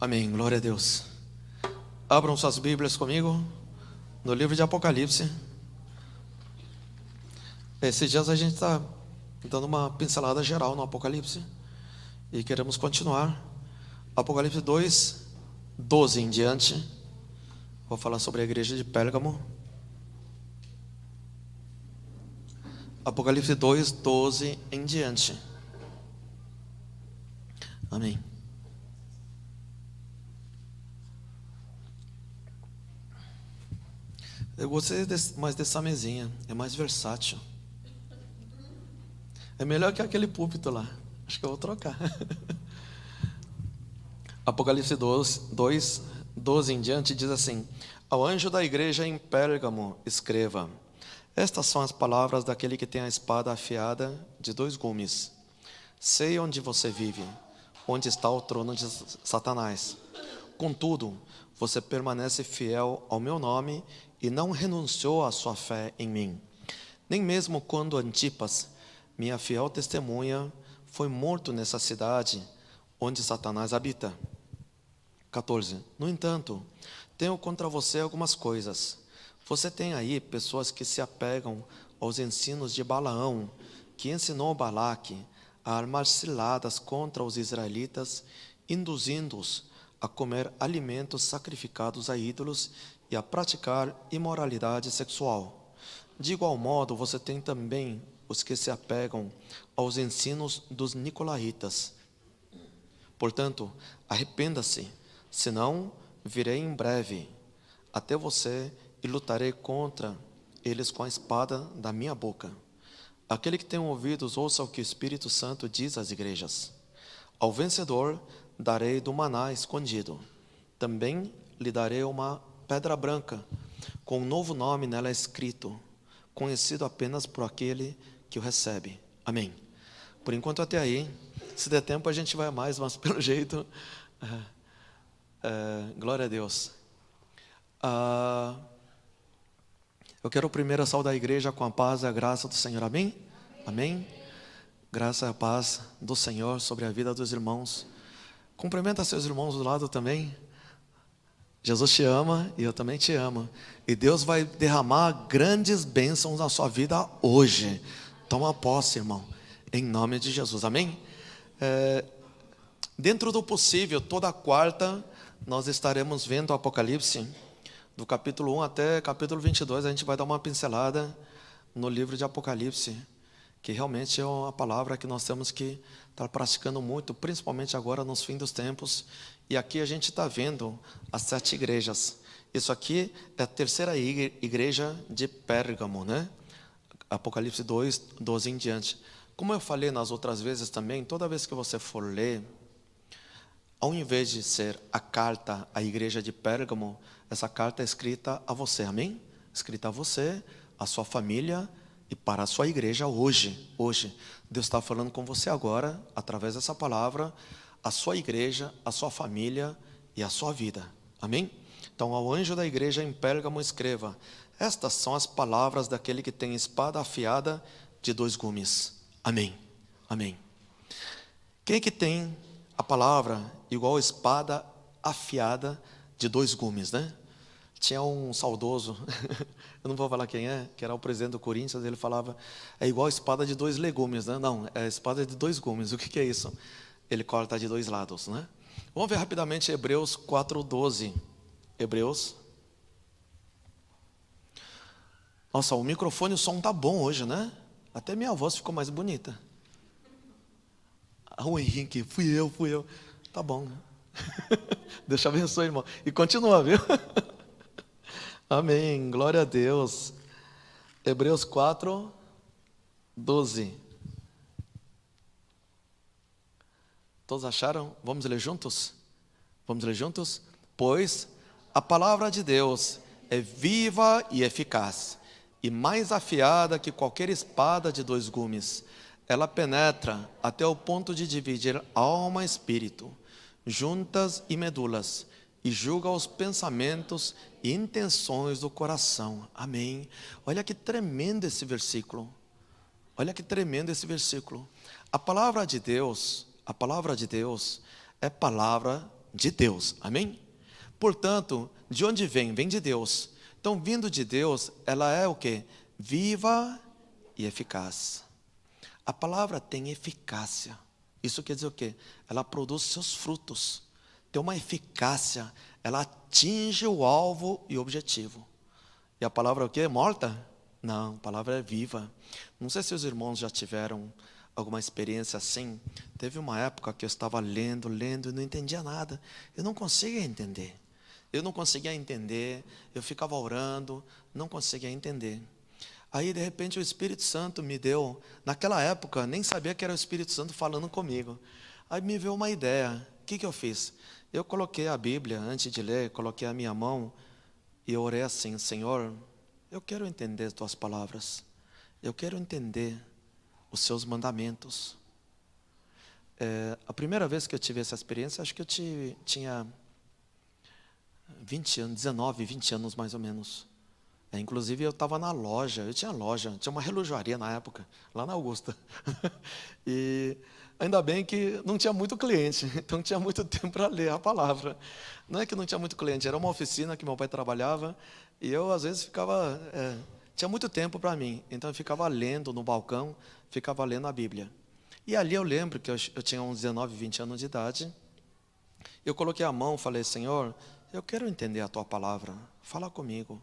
Amém, glória a Deus. Abram suas Bíblias comigo no livro de Apocalipse. Esses dias a gente está dando uma pincelada geral no Apocalipse e queremos continuar. Apocalipse 2, 12 em diante. Vou falar sobre a igreja de Pérgamo. Apocalipse 2, 12 em diante. Amém. Eu gostei mais dessa mesinha, é mais versátil. É melhor que aquele púlpito lá. Acho que eu vou trocar. Apocalipse 2, 12 em diante diz assim: Ao anjo da igreja em Pérgamo escreva: Estas são as palavras daquele que tem a espada afiada de 2 gumes. Sei onde você vive, onde está o trono de Satanás. Contudo, você permanece fiel ao meu nome e não renunciou à sua fé em mim. Nem mesmo quando Antipas, minha fiel testemunha, foi morto nessa cidade onde Satanás habita. 14. No entanto, tenho contra você algumas coisas. Você tem aí pessoas que se apegam aos ensinos de Balaão, que ensinou Balaque a armar ciladas contra os israelitas, induzindo-os a comer alimentos sacrificados a ídolos e a praticar imoralidade sexual. De igual modo, você tem também os que se apegam aos ensinos dos nicolaítas. Portanto, arrependa-se, senão virei em breve até você e lutarei contra eles com a espada da minha boca. Aquele que tem ouvidos, ouça o que o Espírito Santo diz às igrejas. Ao vencedor darei do maná escondido. Também lhe darei uma pedra branca, com um novo nome nela escrito, conhecido apenas por aquele que o recebe. Amém. Por enquanto até aí. Se der tempo a gente vai mais, mas pelo jeito, glória a Deus. Eu quero primeiro saudar a igreja com a paz e a graça do Senhor. Amém? Amém. Graça e a paz do Senhor sobre a vida dos irmãos. Cumprimenta seus irmãos do lado também. Jesus te ama e eu também te amo. E Deus vai derramar grandes bênçãos na sua vida hoje. Toma posse, irmão, em nome de Jesus. Amém? Dentro do possível, toda quarta nós estaremos vendo o Apocalipse, do capítulo 1 até capítulo 22. A gente vai dar uma pincelada no livro de Apocalipse, que realmente é uma palavra que nós temos que estar praticando muito, principalmente agora nos fins dos tempos. E aqui a gente está vendo as 7 igrejas. Isso aqui é a terceira igreja de Pérgamo, né? Apocalipse 2, 12 em diante. Como eu falei nas outras vezes também, toda vez que você for ler, ao invés de ser a carta à igreja de Pérgamo, essa carta é escrita a você, amém? Escrita a você, a sua família e para a sua igreja hoje. Hoje, Deus está falando com você agora, através dessa palavra, a sua igreja, a sua família e a sua vida, amém? Então, ao anjo da igreja em Pérgamo escreva: Estas são as palavras daquele que tem espada afiada de 2 gumes. Amém, amém. Quem é que tem a palavra igual espada afiada de 2 gumes, né? Tinha um saudoso, eu não vou falar quem é, que era o presidente do Corinthians. Ele falava: é igual espada de 2 legumes, né? Não, é espada de 2 gumes. O que é isso? Ele corta de 2 lados, né? Vamos ver rapidamente Hebreus 4:12. Hebreus. Nossa, o microfone, o som tá bom hoje, né? Até minha voz ficou mais bonita. O Henrique, fui eu. Tá bom. Deus te abençoe, irmão. E continua, viu? Amém, glória a Deus. Hebreus 4:12. Todos acharam? Vamos ler juntos? Vamos ler juntos? Pois a palavra de Deus é viva e eficaz, e mais afiada que qualquer espada de 2 gumes. Ela penetra até o ponto de dividir alma e espírito, juntas e medulas, e julga os pensamentos e intenções do coração. Amém. Olha que tremendo esse versículo. Olha que tremendo esse versículo. A palavra de Deus é palavra De Deus, amém? Portanto, de onde vem? Vem de Deus. Então, vindo de Deus, ela é o quê? Viva e eficaz. A palavra tem eficácia. Isso quer dizer o quê? Ela produz seus frutos. Tem uma eficácia. Ela atinge o alvo e o objetivo. E a palavra é o quê? Morta? Não, a palavra é viva. Não sei se os irmãos já tiveram alguma experiência assim. Teve uma época que eu estava lendo e não entendia nada. Eu não conseguia entender. Eu ficava orando, não conseguia entender. Aí, de repente, o Espírito Santo me deu, naquela época, nem sabia que era o Espírito Santo falando comigo. Aí me veio uma ideia. O que eu fiz? Eu coloquei a Bíblia, antes de ler, coloquei a minha mão e eu orei assim: Senhor, eu quero entender as tuas palavras. Eu quero entender os seus mandamentos. A primeira vez que eu tive essa experiência, acho que eu tinha 20 anos, 19, 20 anos mais ou menos. Inclusive eu estava na loja, tinha uma relojoaria na época, lá na Augusta. E ainda bem que não tinha muito cliente, então não tinha muito tempo para ler a palavra. Não é que não tinha muito cliente, era uma oficina que meu pai trabalhava, e eu às vezes ficava, tinha muito tempo para mim, então eu ficava lendo no balcão, ficava lendo a Bíblia. E ali eu lembro que eu tinha uns 19, 20 anos de idade, eu coloquei a mão, falei: Senhor, eu quero entender a tua palavra, fala comigo.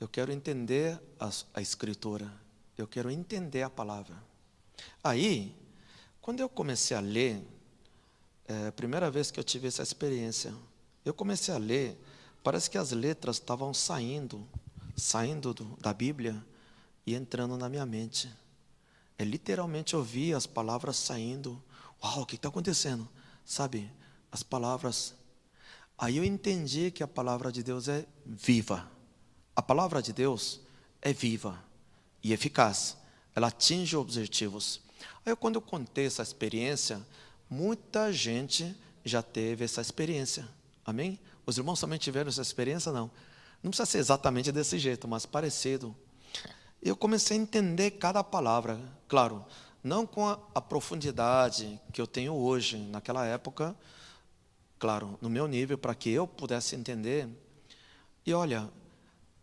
Eu quero entender a Escritura. Eu quero entender a palavra. Aí, quando eu comecei a ler, a primeira vez que eu tive essa experiência, eu comecei a ler, parece que as letras estavam saindo da Bíblia e entrando na minha mente. Literalmente eu vi as palavras saindo. Uau, o que está acontecendo? Sabe, as palavras. Aí eu entendi que a palavra de Deus é viva. A palavra de Deus é viva e eficaz. Ela atinge objetivos. Aí quando eu contei essa experiência, muita gente já teve essa experiência. Amém? Os irmãos também tiveram essa experiência? Não. Não precisa ser exatamente desse jeito, mas parecido. Eu comecei a entender cada palavra. Claro, não com a profundidade que eu tenho hoje. Naquela época, claro, no meu nível, para que eu pudesse entender. E olha,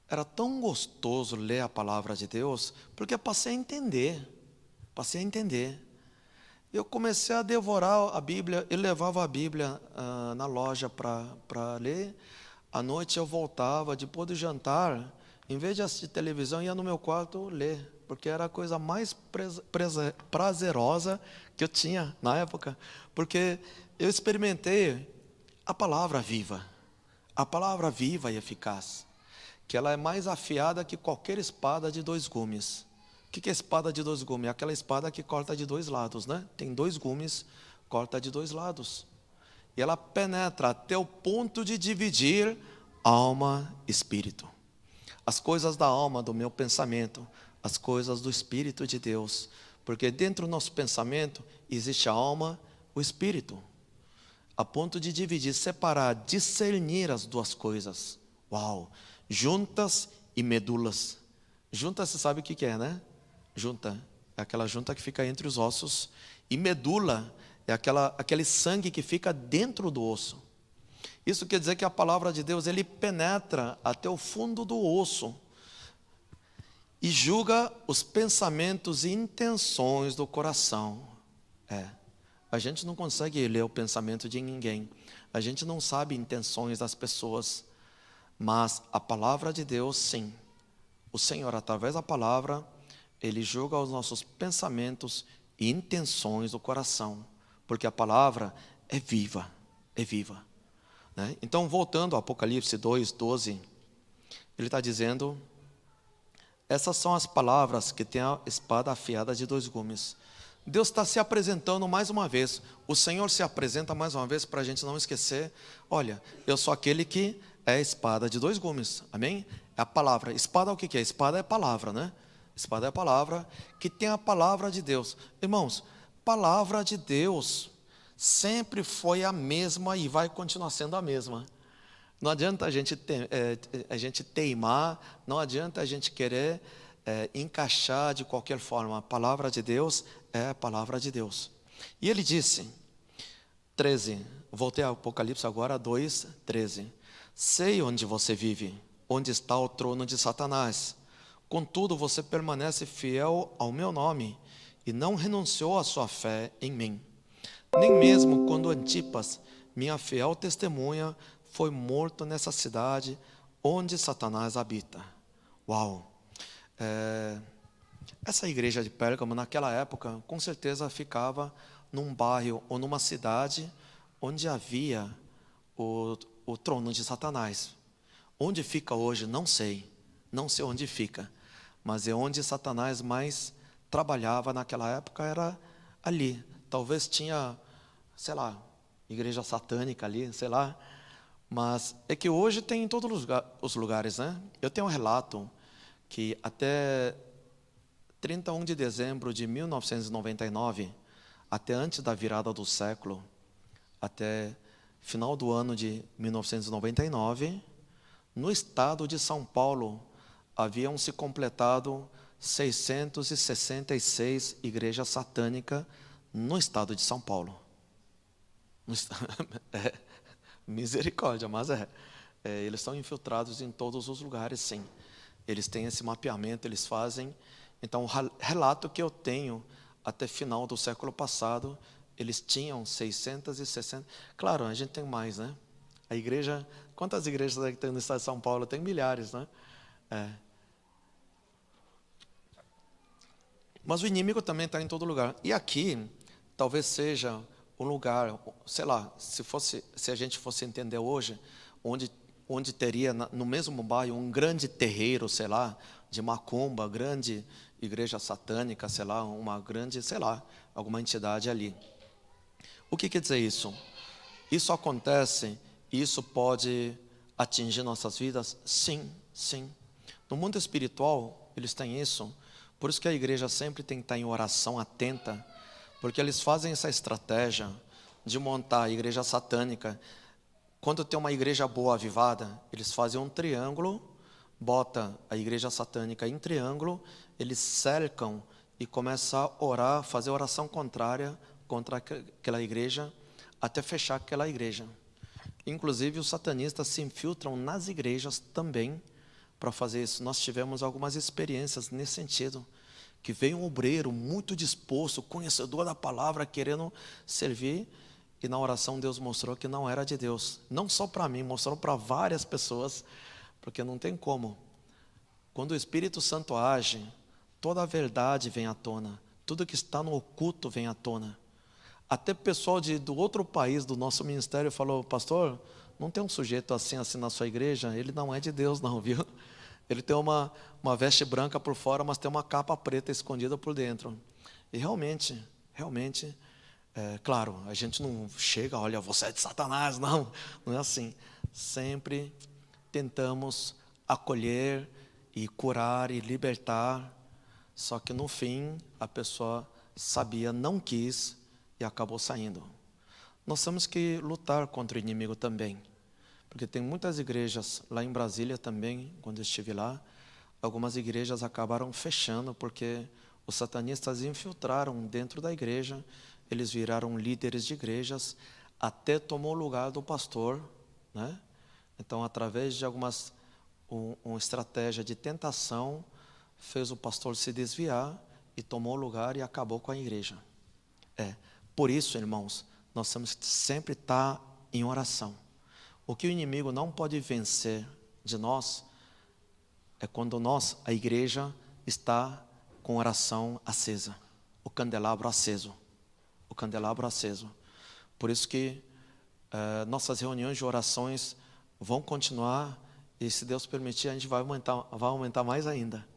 era tão gostoso ler a palavra de Deus, porque eu passei a entender. Eu comecei a devorar a Bíblia, eu levava a Bíblia na loja para ler. À noite eu voltava, depois do jantar, em vez de assistir televisão, ia no meu quarto ler, porque era a coisa mais prazerosa que eu tinha na época, porque eu experimentei a palavra viva e eficaz, que ela é mais afiada que qualquer espada de 2 gumes. O que é espada de 2 gumes? É aquela espada que corta de 2 lados, né? Tem 2 gumes, corta de 2 lados. E ela penetra até o ponto de dividir alma e espírito. As coisas da alma, do meu pensamento, as coisas do Espírito de Deus. Porque dentro do nosso pensamento existe a alma, o espírito. A ponto de dividir, separar, discernir as duas coisas. Uau! Juntas e medulas. Junta, você sabe o que é, né? Junta, é aquela junta que fica entre os ossos. E medula é aquele sangue que fica dentro do osso. Isso quer dizer que a palavra de Deus, ele penetra até o fundo do osso e julga os pensamentos e intenções do coração. A gente não consegue ler o pensamento de ninguém. A gente não sabe intenções das pessoas. Mas a palavra de Deus, sim. O Senhor, através da palavra, Ele julga os nossos pensamentos e intenções do coração. Porque a palavra é viva, né? Então, voltando ao Apocalipse 2:12, ele está dizendo: essas são as palavras que têm a espada afiada de 2 gumes. Deus está se apresentando mais uma vez. O Senhor se apresenta mais uma vez para a gente não esquecer. Olha, eu sou aquele que é a espada de 2 gumes. Amém? É a palavra. Espada o que é? Espada é palavra, né? Espada é a palavra que tem a palavra de Deus. Irmãos, palavra de Deus sempre foi a mesma e vai continuar sendo a mesma. Não adianta a gente teimar, não adianta a gente querer encaixar de qualquer forma. A palavra de Deus é a palavra de Deus. E ele disse, 13, Voltei ao Apocalipse agora, 2:13. Sei onde você vive, onde está o trono de Satanás. Contudo, você permanece fiel ao meu nome e não renunciou à sua fé em mim. Nem mesmo quando Antipas, minha fiel testemunha, foi morto nessa cidade onde Satanás habita. Uau! Essa igreja de Pérgamo, naquela época, com certeza ficava num bairro ou numa cidade onde havia o trono de Satanás. Onde fica hoje, não sei onde fica, mas é onde Satanás mais trabalhava naquela época, era ali. Talvez tinha, sei lá, igreja satânica ali, sei lá, mas é que hoje tem em todos os lugares, né? Eu tenho um relato que até 31 de dezembro de 1999, até antes da virada do século, até final do ano de 1999, no estado de São Paulo, haviam se completado 666 igrejas satânicas no estado de São Paulo. Misericórdia, mas eles estão infiltrados em todos os lugares, sim. Eles têm esse mapeamento, eles fazem. Então, o relato que eu tenho até final do século passado, eles tinham 660. Claro, a gente tem mais, né? A igreja, quantas igrejas tem no estado de São Paulo? Tem milhares, né? Mas o inimigo também está em todo lugar. E aqui, talvez seja um lugar, sei lá, se a gente fosse entender hoje, onde teria no mesmo bairro um grande terreiro, sei lá, de macumba, grande igreja satânica, sei lá, uma grande, sei lá, alguma entidade ali. O que quer dizer isso? Isso acontece, isso pode atingir nossas vidas? Sim, sim. No mundo espiritual, eles têm isso. Por isso que a igreja sempre tem que estar em oração atenta, porque eles fazem essa estratégia de montar a igreja satânica. Quando tem uma igreja boa avivada, eles fazem um triângulo, bota a igreja satânica em triângulo, eles cercam e começam a orar, fazer oração contrária contra aquela igreja, até fechar aquela igreja. Inclusive, os satanistas se infiltram nas igrejas também para fazer isso. Nós tivemos algumas experiências nesse sentido, que veio um obreiro muito disposto, conhecedor da palavra, querendo servir, e na oração Deus mostrou que não era de Deus. Não só para mim, mostrou para várias pessoas, porque não tem como. Quando o Espírito Santo age, toda a verdade vem à tona, tudo que está no oculto vem à tona. Até pessoal do outro país do nosso ministério falou: pastor, não tem um sujeito assim na sua igreja? Ele não é de Deus não, viu? Ele tem uma veste branca por fora, mas tem uma capa preta escondida por dentro. E realmente, claro, a gente não chega, olha, você é de Satanás, não é assim. Sempre tentamos acolher e curar e libertar, só que no fim a pessoa sabia, não quis e acabou saindo. Nós temos que lutar contra o inimigo também, porque tem muitas igrejas lá em Brasília também, quando eu estive lá, algumas igrejas acabaram fechando porque os satanistas infiltraram dentro da igreja, eles viraram líderes de igrejas, até tomou o lugar do pastor, né? Então, através de uma estratégia de tentação, fez o pastor se desviar e tomou o lugar e acabou com a igreja. Por isso, irmãos, nós temos que sempre estar em oração. O que o inimigo não pode vencer de nós é quando a igreja, está com oração acesa, o candelabro aceso. Por isso que nossas reuniões de orações vão continuar, e se Deus permitir, a gente vai aumentar mais ainda.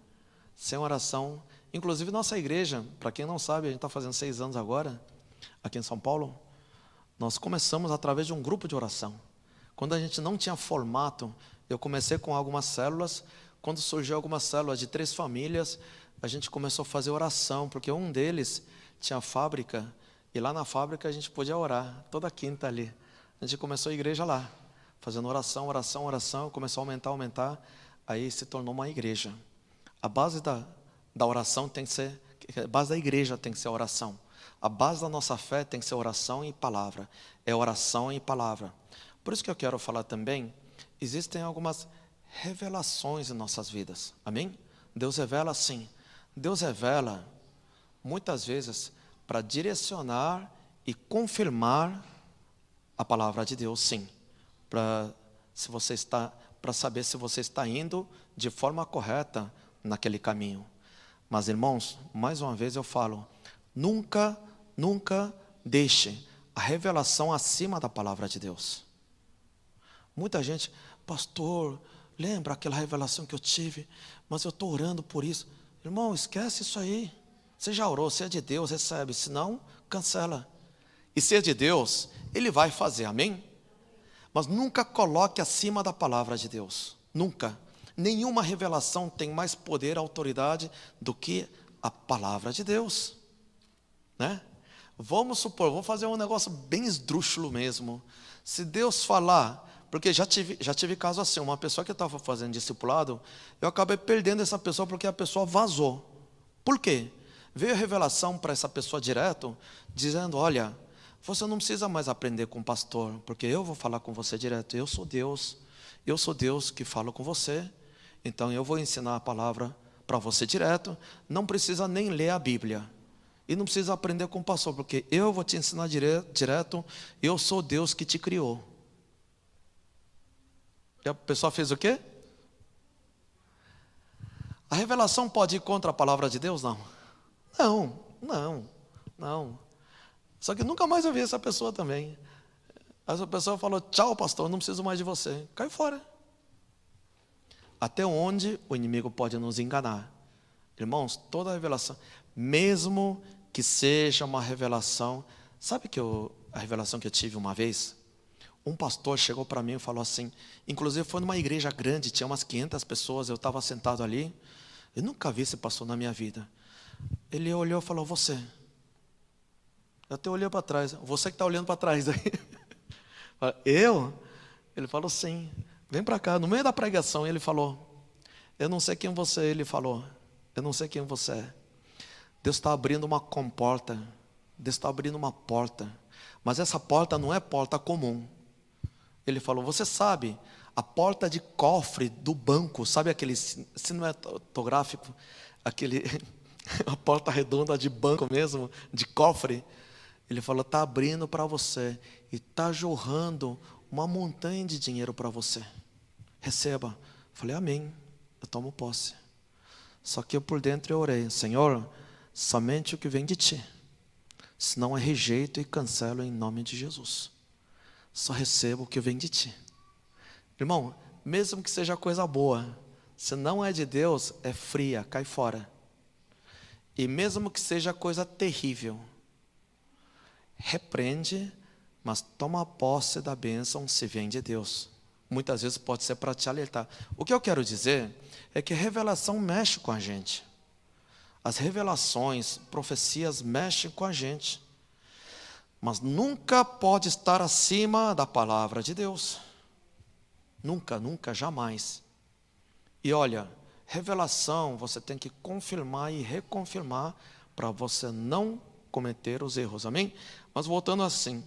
Sem oração, inclusive nossa igreja, para quem não sabe, a gente está fazendo 6 anos agora, aqui em São Paulo. Nós começamos através de um grupo de oração. Quando a gente não tinha formato, eu comecei com algumas células. Quando surgiu algumas células de 3 famílias, a gente começou a fazer oração, porque um deles tinha fábrica, e lá na fábrica a gente podia orar, toda quinta ali. A gente começou a igreja lá, fazendo oração, começou a aumentar, aí se tornou uma igreja. A base da oração tem que ser, a base da igreja tem que ser a oração. A base da nossa fé tem que ser oração e palavra. É oração e palavra. Por isso que eu quero falar também, existem algumas revelações em nossas vidas. Amém? Deus revela sim. Deus revela muitas vezes para direcionar e confirmar a palavra de Deus, sim. Para saber se você está indo de forma correta naquele caminho. Mas, irmãos, mais uma vez eu falo, nunca deixe a revelação acima da palavra de Deus. Muita gente, pastor, lembra aquela revelação que eu tive, mas eu estou orando por isso. Irmão, esquece isso aí. Você já orou, se é de Deus, recebe, se não, cancela. E se é de Deus, Ele vai fazer, amém? Mas nunca coloque acima da palavra de Deus, nunca. Nenhuma revelação tem mais poder e autoridade do que a palavra de Deus, né? Vamos supor, vamos fazer um negócio bem esdrúxulo mesmo. Se Deus falar, porque já tive caso assim, uma pessoa que estava fazendo discipulado, eu acabei perdendo essa pessoa porque a pessoa vazou. Por quê? Veio a revelação para essa pessoa direto, dizendo, olha, você não precisa mais aprender com o pastor, porque eu vou falar com você direto, eu sou Deus que fala com você, então eu vou ensinar a palavra para você direto, não precisa nem ler a Bíblia, e não precisa aprender com o pastor, porque eu vou te ensinar direto, eu sou Deus que te criou. E a pessoa fez o quê? A revelação pode ir contra a palavra de Deus? Não. Só que nunca mais eu vi essa pessoa também. Essa pessoa falou, tchau pastor, não preciso mais de você. Cai fora. Até onde o inimigo pode nos enganar? Irmãos, toda revelação, mesmo que seja uma revelação, sabe a revelação que eu tive uma vez? Um pastor chegou para mim e falou assim, inclusive foi numa igreja grande, tinha umas 500 pessoas, eu estava sentado ali, eu nunca vi esse pastor na minha vida. Ele olhou e falou, você. Eu até olhei para trás, você que está olhando para trás aí. Eu? Ele falou, sim. Vem para cá, no meio da pregação, ele falou, eu não sei quem você é. Ele falou, eu não sei quem você é. Deus está abrindo uma comporta, Deus está abrindo uma porta, mas essa porta não é porta comum. Ele falou, você sabe, a porta de cofre do banco, sabe aquele cinematográfico, a porta redonda de banco mesmo, de cofre? Ele falou, está abrindo para você e está jorrando uma montanha de dinheiro para você. Receba. Falei, amém, eu tomo posse. Só que eu por dentro eu orei, Senhor, somente o que vem de Ti. Senão eu rejeito e cancelo em nome de Jesus. Só recebo o que vem de Ti. Irmão, mesmo que seja coisa boa, se não é de Deus, é fria, cai fora. E mesmo que seja coisa terrível, repreende, mas toma posse da bênção se vem de Deus. Muitas vezes pode ser para te alertar. O que eu quero dizer é que revelação mexe com a gente. As revelações, profecias mexem com a gente. Mas nunca pode estar acima da palavra de Deus. Nunca, jamais. E olha, revelação você tem que confirmar e reconfirmar para você não cometer os erros, amém? Mas voltando assim,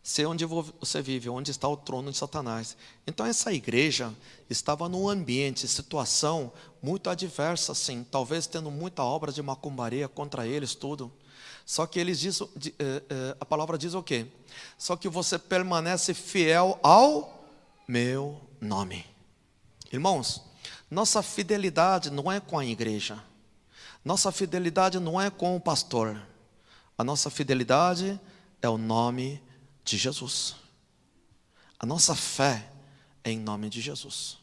se onde você vive, onde está o trono de Satanás. Então essa igreja estava num ambiente, situação muito adversa, assim, talvez tendo muita obra de macumbaria contra eles, tudo. Só que eles dizem, a palavra diz o quê? Só que você permanece fiel ao meu nome. Irmãos, nossa fidelidade não é com a igreja. Nossa fidelidade não é com o pastor. A nossa fidelidade é o nome de Jesus. A nossa fé é em nome de Jesus.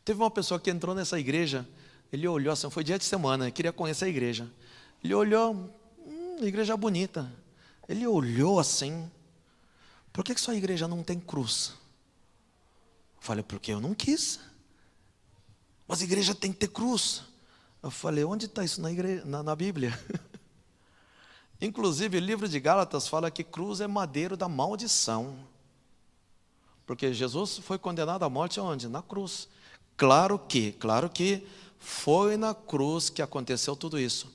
Teve uma pessoa que entrou nessa igreja, ele olhou assim, foi dia de semana, queria conhecer a igreja. Ele olhou, igreja bonita. Ele olhou assim, por que sua igreja não tem cruz? Eu falei, porque eu não quis. Mas a igreja tem que ter cruz. Eu falei, onde está isso na Bíblia? Inclusive, o livro de Gálatas fala que cruz é madeiro da maldição. Porque Jesus foi condenado à morte onde? Na cruz. Claro que foi na cruz que aconteceu tudo isso.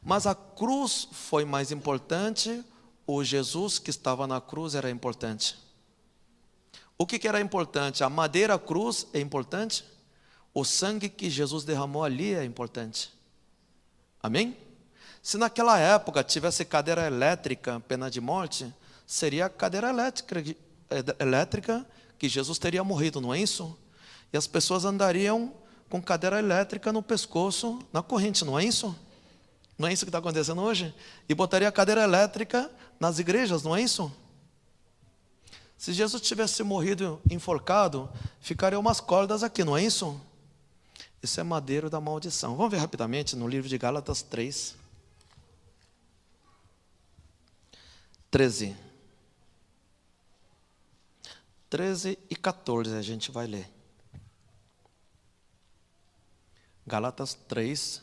Mas a cruz foi mais importante, ou Jesus que estava na cruz era importante? O que era importante? A madeira, a cruz é importante? O sangue que Jesus derramou ali é importante? Amém? Se naquela época tivesse cadeira elétrica, pena de morte, seria a cadeira elétrica que Jesus teria morrido, não é isso? E as pessoas andariam com cadeira elétrica no pescoço, na corrente, não é isso? Não é isso que está acontecendo hoje? E botaria a cadeira elétrica nas igrejas, não é isso? Se Jesus tivesse morrido enforcado, ficariam umas cordas aqui, não é isso? Isso é madeiro da maldição. Vamos ver rapidamente no livro de Gálatas 3. 13 e 14 a gente vai ler. Gálatas 3,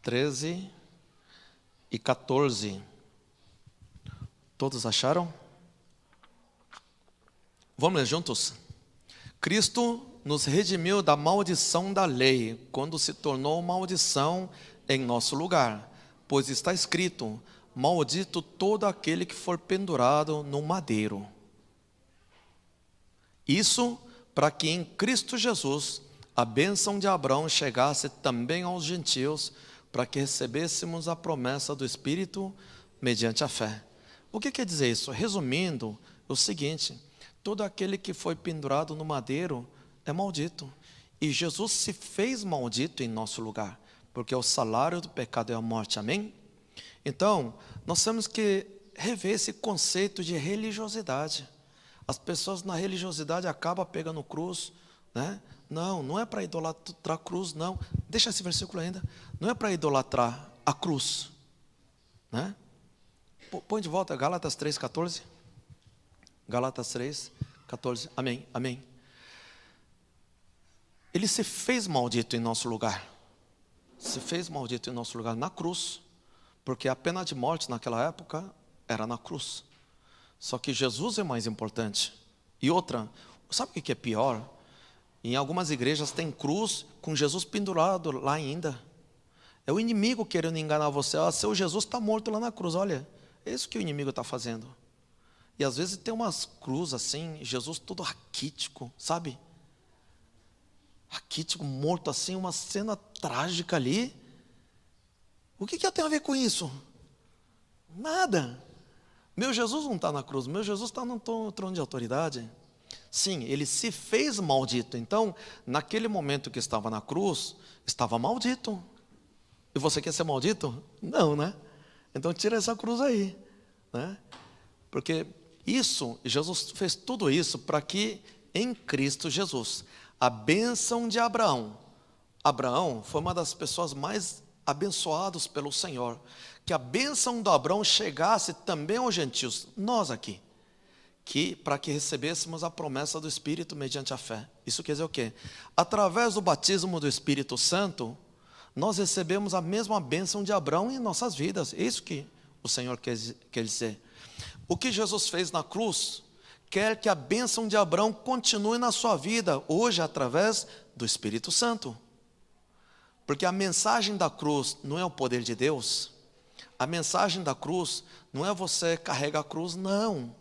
13 e 14. Todos acharam? Vamos ler juntos? Cristo nos redimiu da maldição da lei, quando se tornou maldição em nosso lugar. Pois está escrito: maldito todo aquele que for pendurado no madeiro. Isso para que em Cristo Jesus a bênção de Abraão chegasse também aos gentios, para que recebêssemos a promessa do Espírito mediante a fé. O que quer dizer isso? Resumindo, é o seguinte: todo aquele que foi pendurado no madeiro é maldito. E Jesus se fez maldito em nosso lugar, porque o salário do pecado é a morte. Amém? Então, nós temos que rever esse conceito de religiosidade. As pessoas na religiosidade acabam pegando cruz, né? Não é para idolatrar a cruz, não. Deixa esse versículo ainda. Não é para idolatrar a cruz, né? Põe de volta Gálatas 3,14. Gálatas 3,14. Amém, amém. Ele se fez maldito em nosso lugar. Se fez maldito em nosso lugar na cruz, porque a pena de morte naquela época era na cruz. Só que Jesus é mais importante. E outra, sabe o que é pior? Em algumas igrejas tem cruz com Jesus pendurado lá ainda. É o inimigo querendo enganar você. Seu Jesus está morto lá na cruz, olha. É isso que o inimigo está fazendo. E às vezes tem umas cruzes assim, Jesus todo raquítico, sabe? Raquítico, morto assim, uma cena trágica ali. O que tem a ver com isso? Nada. Meu Jesus não está na cruz, meu Jesus está no trono de autoridade. Sim, ele se fez maldito. Então, naquele momento que estava na cruz, estava maldito. E você quer ser maldito? Não, né? Então tira essa cruz aí, né? Porque isso, Jesus fez tudo isso para que em Cristo Jesus, a bênção de Abraão. Abraão foi uma das pessoas mais abençoadas pelo Senhor. Que a bênção de Abraão chegasse também aos gentios, nós aqui. Para que recebêssemos a promessa do Espírito mediante a fé. Isso quer dizer o quê? Através do batismo do Espírito Santo, nós recebemos a mesma bênção de Abraão em nossas vidas. É isso que o Senhor quer dizer. O que Jesus fez na cruz, quer que a bênção de Abraão continue na sua vida, hoje através do Espírito Santo. Porque a mensagem da cruz não é o poder de Deus. A mensagem da cruz não é você carregar a cruz, não.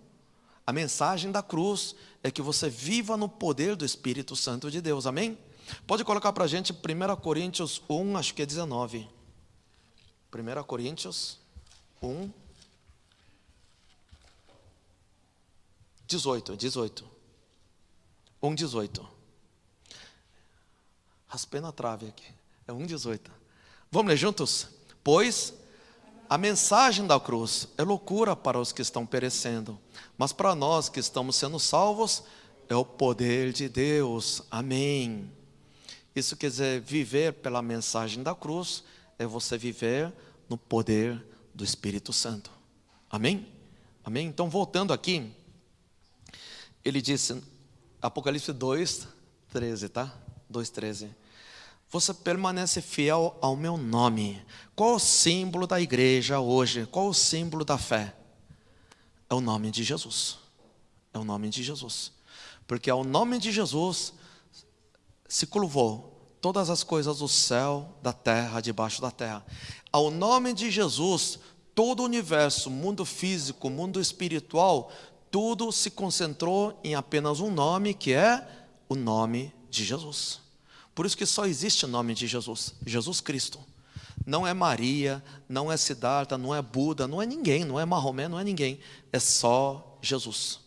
A mensagem da cruz é que você viva no poder do Espírito Santo de Deus, amém? Pode colocar para a gente 1 Coríntios 1, acho que é 19. 1 Coríntios 1, 18. 1,18. Raspei na trave aqui. É 1,18. Vamos ler juntos? Pois a mensagem da cruz é loucura para os que estão perecendo, mas para nós que estamos sendo salvos, é o poder de Deus. Amém. Isso quer dizer, viver pela mensagem da cruz é você viver no poder do Espírito Santo. Amém? Amém? Então, voltando aqui, ele disse, Apocalipse 2:13, tá? 2:13. Você permanece fiel ao meu nome. Qual o símbolo da igreja hoje? Qual o símbolo da fé? É o nome de Jesus. É o nome de Jesus. Porque ao nome de Jesus se curvou todas as coisas do céu, da terra, debaixo da terra. Ao nome de Jesus, todo o universo, mundo físico, mundo espiritual, tudo se concentrou em apenas um nome, que é o nome de Jesus. Por isso que só existe o nome de Jesus, Jesus Cristo. Não é Maria, não é Siddhartha, não é Buda, não é ninguém, não é Maomé, não é ninguém. É só Jesus.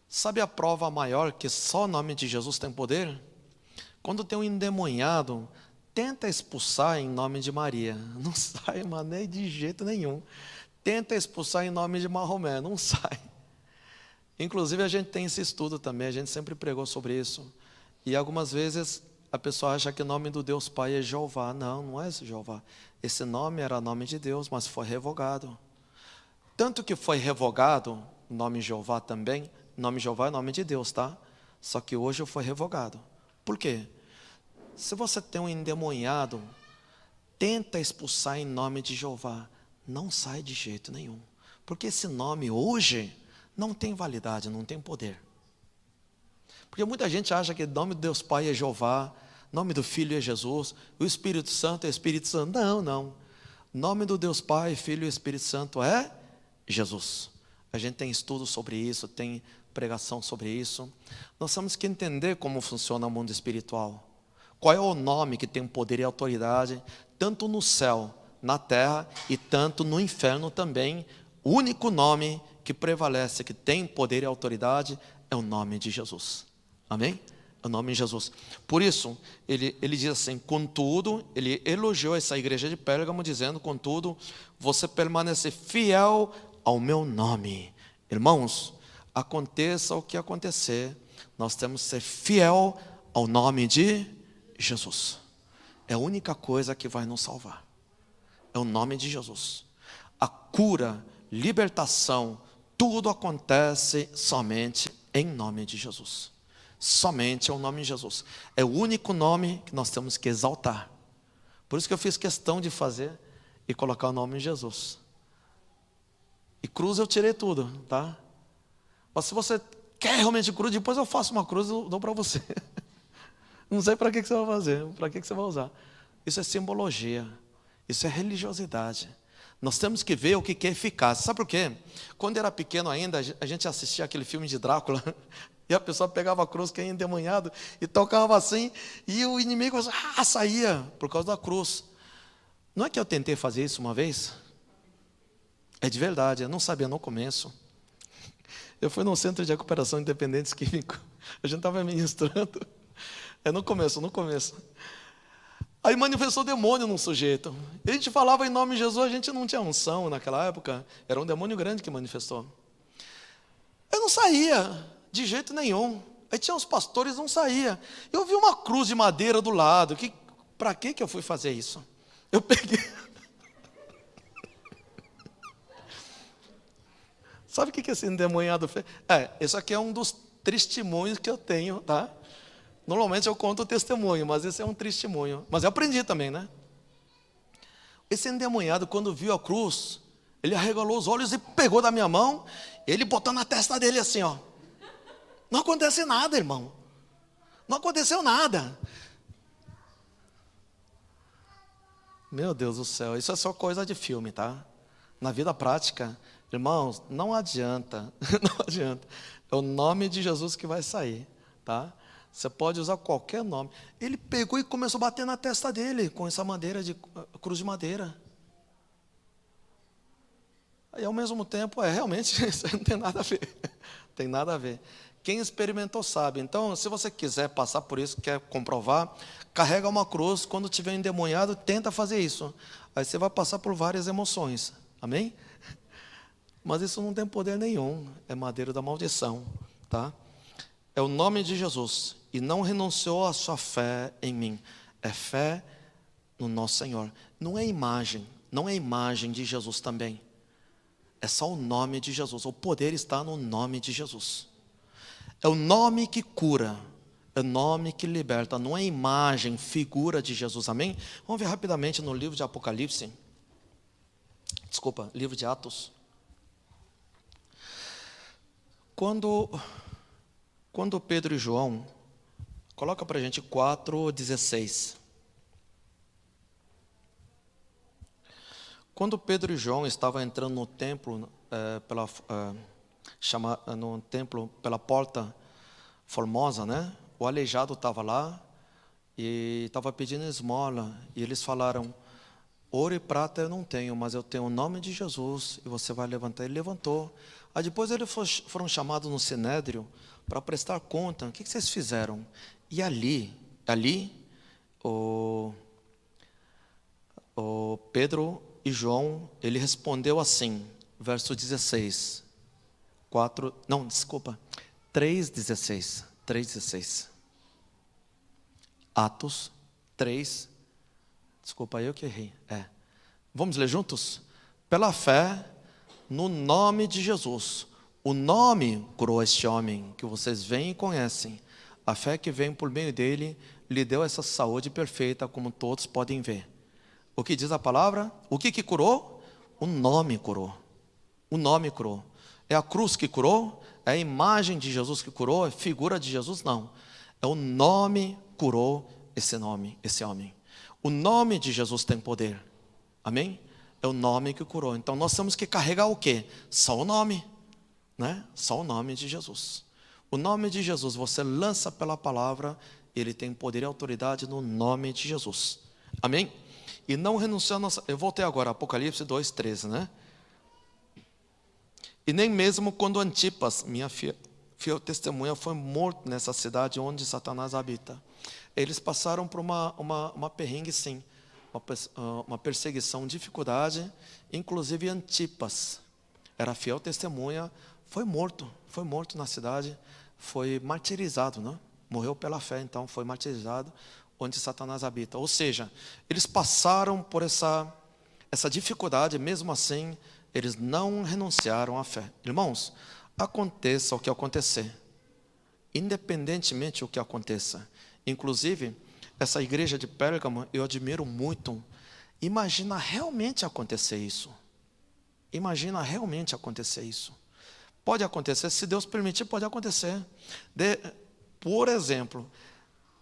Sabe a prova maior que só o nome de Jesus tem poder? Quando tem um endemoniado, tenta expulsar em nome de Maria. Não sai, mas nem de jeito nenhum. Tenta expulsar em nome de Maomé, não sai. Inclusive a gente tem esse estudo também, a gente sempre pregou sobre isso. E algumas vezes a pessoa acha que o nome do Deus Pai é Jeová. Não, não é Jeová. Esse nome era nome de Deus, mas foi revogado. Tanto que foi revogado, o nome Jeová também, o nome Jeová é nome de Deus, tá? Só que hoje foi revogado. Por quê? Se você tem um endemoniado, tenta expulsar em nome de Jeová. Não sai de jeito nenhum. Porque esse nome hoje não tem validade, não tem poder. Porque muita gente acha que o nome do Deus Pai é Jeová, o nome do Filho é Jesus, o Espírito Santo é Espírito Santo. Não, não. O nome do Deus Pai, Filho e Espírito Santo é Jesus. A gente tem estudo sobre isso, tem pregação sobre isso. Nós temos que entender como funciona o mundo espiritual. Qual é o nome que tem poder e autoridade, tanto no céu, na terra e tanto no inferno também. O único nome que prevalece, que tem poder e autoridade, é o nome de Jesus. Amém? É o nome de Jesus. Por isso, ele diz assim, contudo, ele elogiou essa igreja de Pérgamo, dizendo, contudo, você permanece fiel ao meu nome. Irmãos, aconteça o que acontecer, nós temos que ser fiel ao nome de Jesus. É a única coisa que vai nos salvar. É o nome de Jesus. A cura, libertação, tudo acontece somente em nome de Jesus. Somente é o nome de Jesus. É o único nome que nós temos que exaltar. Por isso que eu fiz questão de fazer e colocar o nome de Jesus. E cruz eu tirei tudo, tá? Mas se você quer realmente cruz, depois eu faço uma cruz e dou para você. Não sei para que você vai fazer, para que você vai usar. Isso é simbologia, isso é religiosidade. Nós temos que ver o que é eficaz. Sabe por quê? Quando era pequeno ainda, a gente assistia aquele filme de Drácula, e a pessoa pegava a cruz que é endemoniado, e tocava assim, e o inimigo saía por causa da cruz. Não é que eu tentei fazer isso uma vez? É de verdade, eu não sabia no começo. Eu fui num centro de recuperação de dependentes químicos, a gente estava ministrando, no começo. Aí manifestou demônio num sujeito. E a gente falava em nome de Jesus, a gente não tinha unção naquela época. Era um demônio grande que manifestou. Eu não saía, de jeito nenhum. Aí tinha os pastores, não saía. Eu vi uma cruz de madeira do lado. Para que eu fui fazer isso? Eu peguei. Sabe o que esse endemoniado fez? Esse aqui é um dos testemunhos que eu tenho, tá? Normalmente eu conto o testemunho, mas esse é um testemunho. Mas eu aprendi também, né? Esse endemoniado, quando viu a cruz, ele arregalou os olhos e pegou da minha mão, ele botou na testa dele assim, ó. Não acontece nada, irmão. Não aconteceu nada. Meu Deus do céu, isso é só coisa de filme, tá? Na vida prática, irmãos, não adianta, não adianta. É o nome de Jesus que vai sair, tá? Você pode usar qualquer nome. Ele pegou e começou a bater na testa dele com essa madeira de cruz de madeira. E ao mesmo tempo, realmente, isso não tem nada a ver. Tem nada a ver. Quem experimentou sabe. Então, se você quiser passar por isso, quer comprovar, carrega uma cruz, quando tiver endemoniado, tenta fazer isso. Aí você vai passar por várias emoções. Amém? Mas isso não tem poder nenhum. É madeira da maldição, tá? É o nome de Jesus. E não renunciou à sua fé em mim. É fé no nosso Senhor. Não é imagem. Não é imagem de Jesus também. É só o nome de Jesus. O poder está no nome de Jesus. É o nome que cura. É o nome que liberta. Não é imagem, figura de Jesus. Amém? Vamos ver rapidamente no livro de Apocalipse. Desculpa, livro de Atos. Quando Pedro e João Coloca para a gente 4:16. Quando Pedro e João estavam entrando no templo, no templo pela porta formosa, né? O aleijado estava lá e estava pedindo esmola. E eles falaram: ouro e prata eu não tenho, mas eu tenho o nome de Jesus e você vai levantar. Ele levantou. Aí depois eles foram chamados no Sinédrio para prestar conta. O que vocês fizeram? E ali, o Pedro e João, ele respondeu assim, verso 16. 3:16. Atos 3. Desculpa, eu que errei. Vamos ler juntos? Pela fé no nome de Jesus. O nome curou este homem que vocês veem e conhecem. A fé que vem por meio dele lhe deu essa saúde perfeita, como todos podem ver. O que diz a palavra? O que curou? O nome curou. O nome curou. É a cruz que curou? É a imagem de Jesus que curou? É a figura de Jesus? Não. É o nome que curou esse homem. O nome de Jesus tem poder. Amém? É o nome que curou. Então nós temos que carregar o quê? Só o nome, né? Só o nome de Jesus. O nome de Jesus você lança pela palavra, ele tem poder e autoridade no nome de Jesus. Amém? E não renunciar a nossa... Eu voltei agora, Apocalipse 2:13, né? E nem mesmo quando Antipas, minha fiel testemunha, foi morto nessa cidade onde Satanás habita. Eles passaram por uma perrengue, sim. Uma perseguição, dificuldade. Inclusive Antipas era fiel testemunha, foi morto na cidade, foi martirizado, né? Morreu pela fé, então foi martirizado onde Satanás habita. Ou seja, eles passaram por essa dificuldade, mesmo assim, eles não renunciaram à fé. Irmãos, aconteça o que acontecer, independentemente do que aconteça. Inclusive, essa igreja de Pérgamo, eu admiro muito. Imagina realmente acontecer isso. Imagina realmente acontecer isso. Pode acontecer, se Deus permitir, pode acontecer. Por exemplo,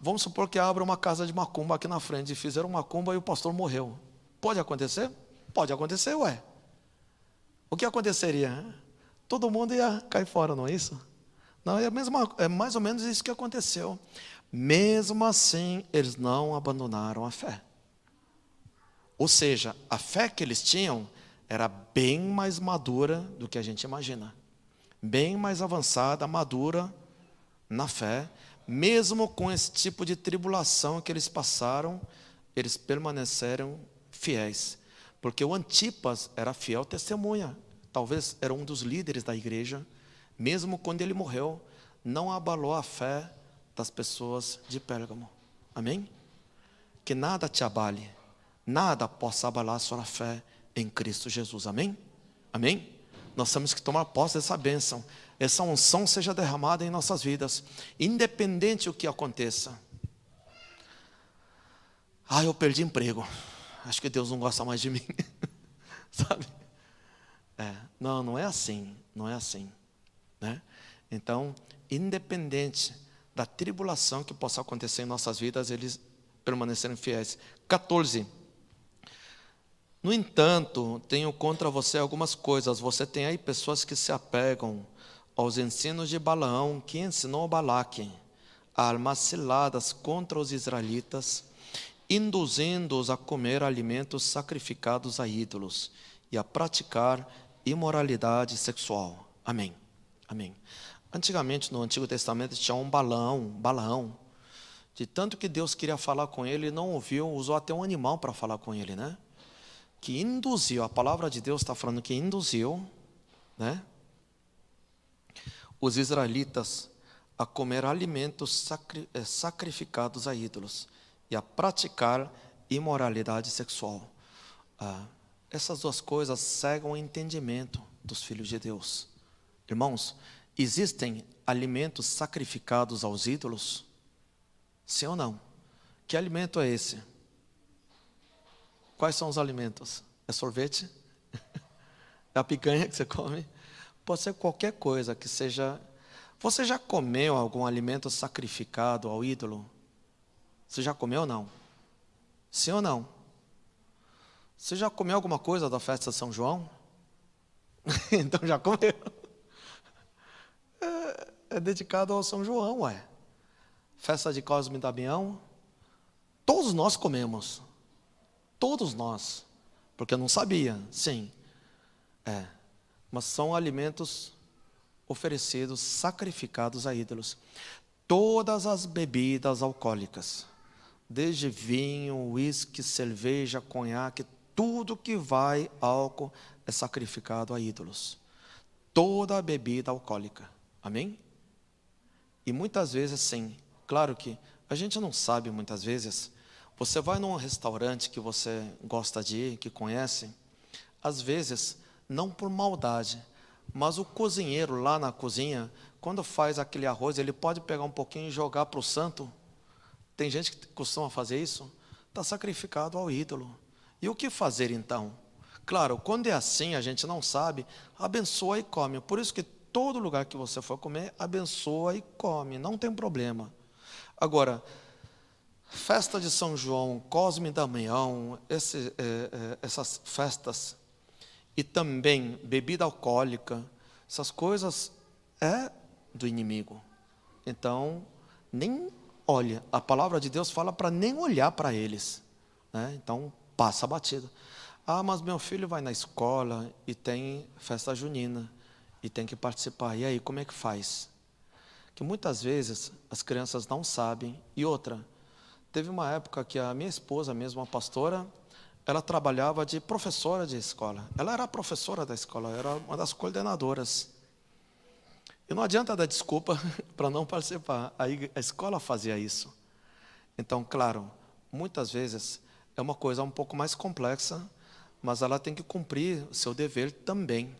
vamos supor que abra uma casa de macumba aqui na frente, e fizeram macumba e o pastor morreu. Pode acontecer? Pode acontecer, ué. O que aconteceria? Todo mundo ia cair fora, não é isso? Não, é mais ou menos isso que aconteceu. Mesmo assim, eles não abandonaram a fé. Ou seja, a fé que eles tinham era bem mais madura do que a gente imagina. Bem mais avançada, madura na fé. Mesmo com esse tipo de tribulação que eles passaram, eles permaneceram fiéis. Porque o Antipas era fiel testemunha. Talvez era um dos líderes da igreja. Mesmo quando ele morreu, não abalou a fé das pessoas de Pérgamo. Amém? Que nada te abale, nada possa abalar a sua fé em Cristo Jesus. Amém? Amém? Nós temos que tomar posse dessa bênção. Essa unção seja derramada em nossas vidas, independente do que aconteça. Eu perdi emprego. Acho que Deus não gosta mais de mim. Sabe? Não é assim. Não é assim, né? Então, independente da tribulação que possa acontecer em nossas vidas, eles permanecerem fiéis. 14. No entanto, tenho contra você algumas coisas. Você tem aí pessoas que se apegam aos ensinos de Balaão, que ensinou Balaque a armar ciladas contra os israelitas, induzindo-os a comer alimentos sacrificados a ídolos e a praticar imoralidade sexual. Amém. Amém. Antigamente, no Antigo Testamento, tinha um Balaão. De tanto que Deus queria falar com ele, não ouviu, usou até um animal para falar com ele, né? Que induziu, a palavra de Deus está falando que induziu, né, os israelitas a comer alimentos sacrificados a ídolos e a praticar imoralidade sexual. Essas duas coisas cegam o entendimento dos filhos de Deus. Irmãos, existem alimentos sacrificados aos ídolos? Sim ou não? Que alimento é esse? Quais são os alimentos? É sorvete? É a picanha que você come? Pode ser qualquer coisa que seja Você já comeu algum alimento sacrificado ao ídolo? Você já comeu ou não? Sim ou não? Você já comeu alguma coisa da festa de São João? Então já comeu. É dedicado ao São João, ué. Festa de Cosme e Damião. Todos nós comemos. Todos nós. Porque eu não sabia, sim. Mas são alimentos oferecidos, sacrificados a ídolos. Todas as bebidas alcoólicas, desde vinho, uísque, cerveja, conhaque, tudo que vai álcool é sacrificado a ídolos. Toda a bebida alcoólica. Amém? E muitas vezes sim. Claro que a gente não sabe muitas vezes. Você vai num restaurante que você gosta de ir, que conhece, às vezes, não por maldade, mas o cozinheiro lá na cozinha, quando faz aquele arroz, ele pode pegar um pouquinho e jogar para o santo. Tem gente que costuma fazer isso. Está sacrificado ao ídolo. E o que fazer então? Claro, quando é assim, a gente não sabe, abençoa e come. Por isso que todo lugar que você for comer, abençoa e come, não tem problema. Agora, festa de São João, Cosme e Damião, essas festas, e também bebida alcoólica, essas coisas é do inimigo. Então, nem olha, a palavra de Deus fala para nem olhar para eles, né? Então, passa batido. Ah, mas meu filho vai na escola e tem festa junina e tem que participar. E aí, como é que faz? Que muitas vezes as crianças não sabem. E outra, teve uma época que a minha esposa mesmo, a pastora, ela trabalhava de professora de escola. Ela era a professora da escola, era uma das coordenadoras. E não adianta dar desculpa para não participar. Aí a escola fazia isso. Então, claro, muitas vezes é uma coisa um pouco mais complexa, mas ela tem que cumprir o seu dever também.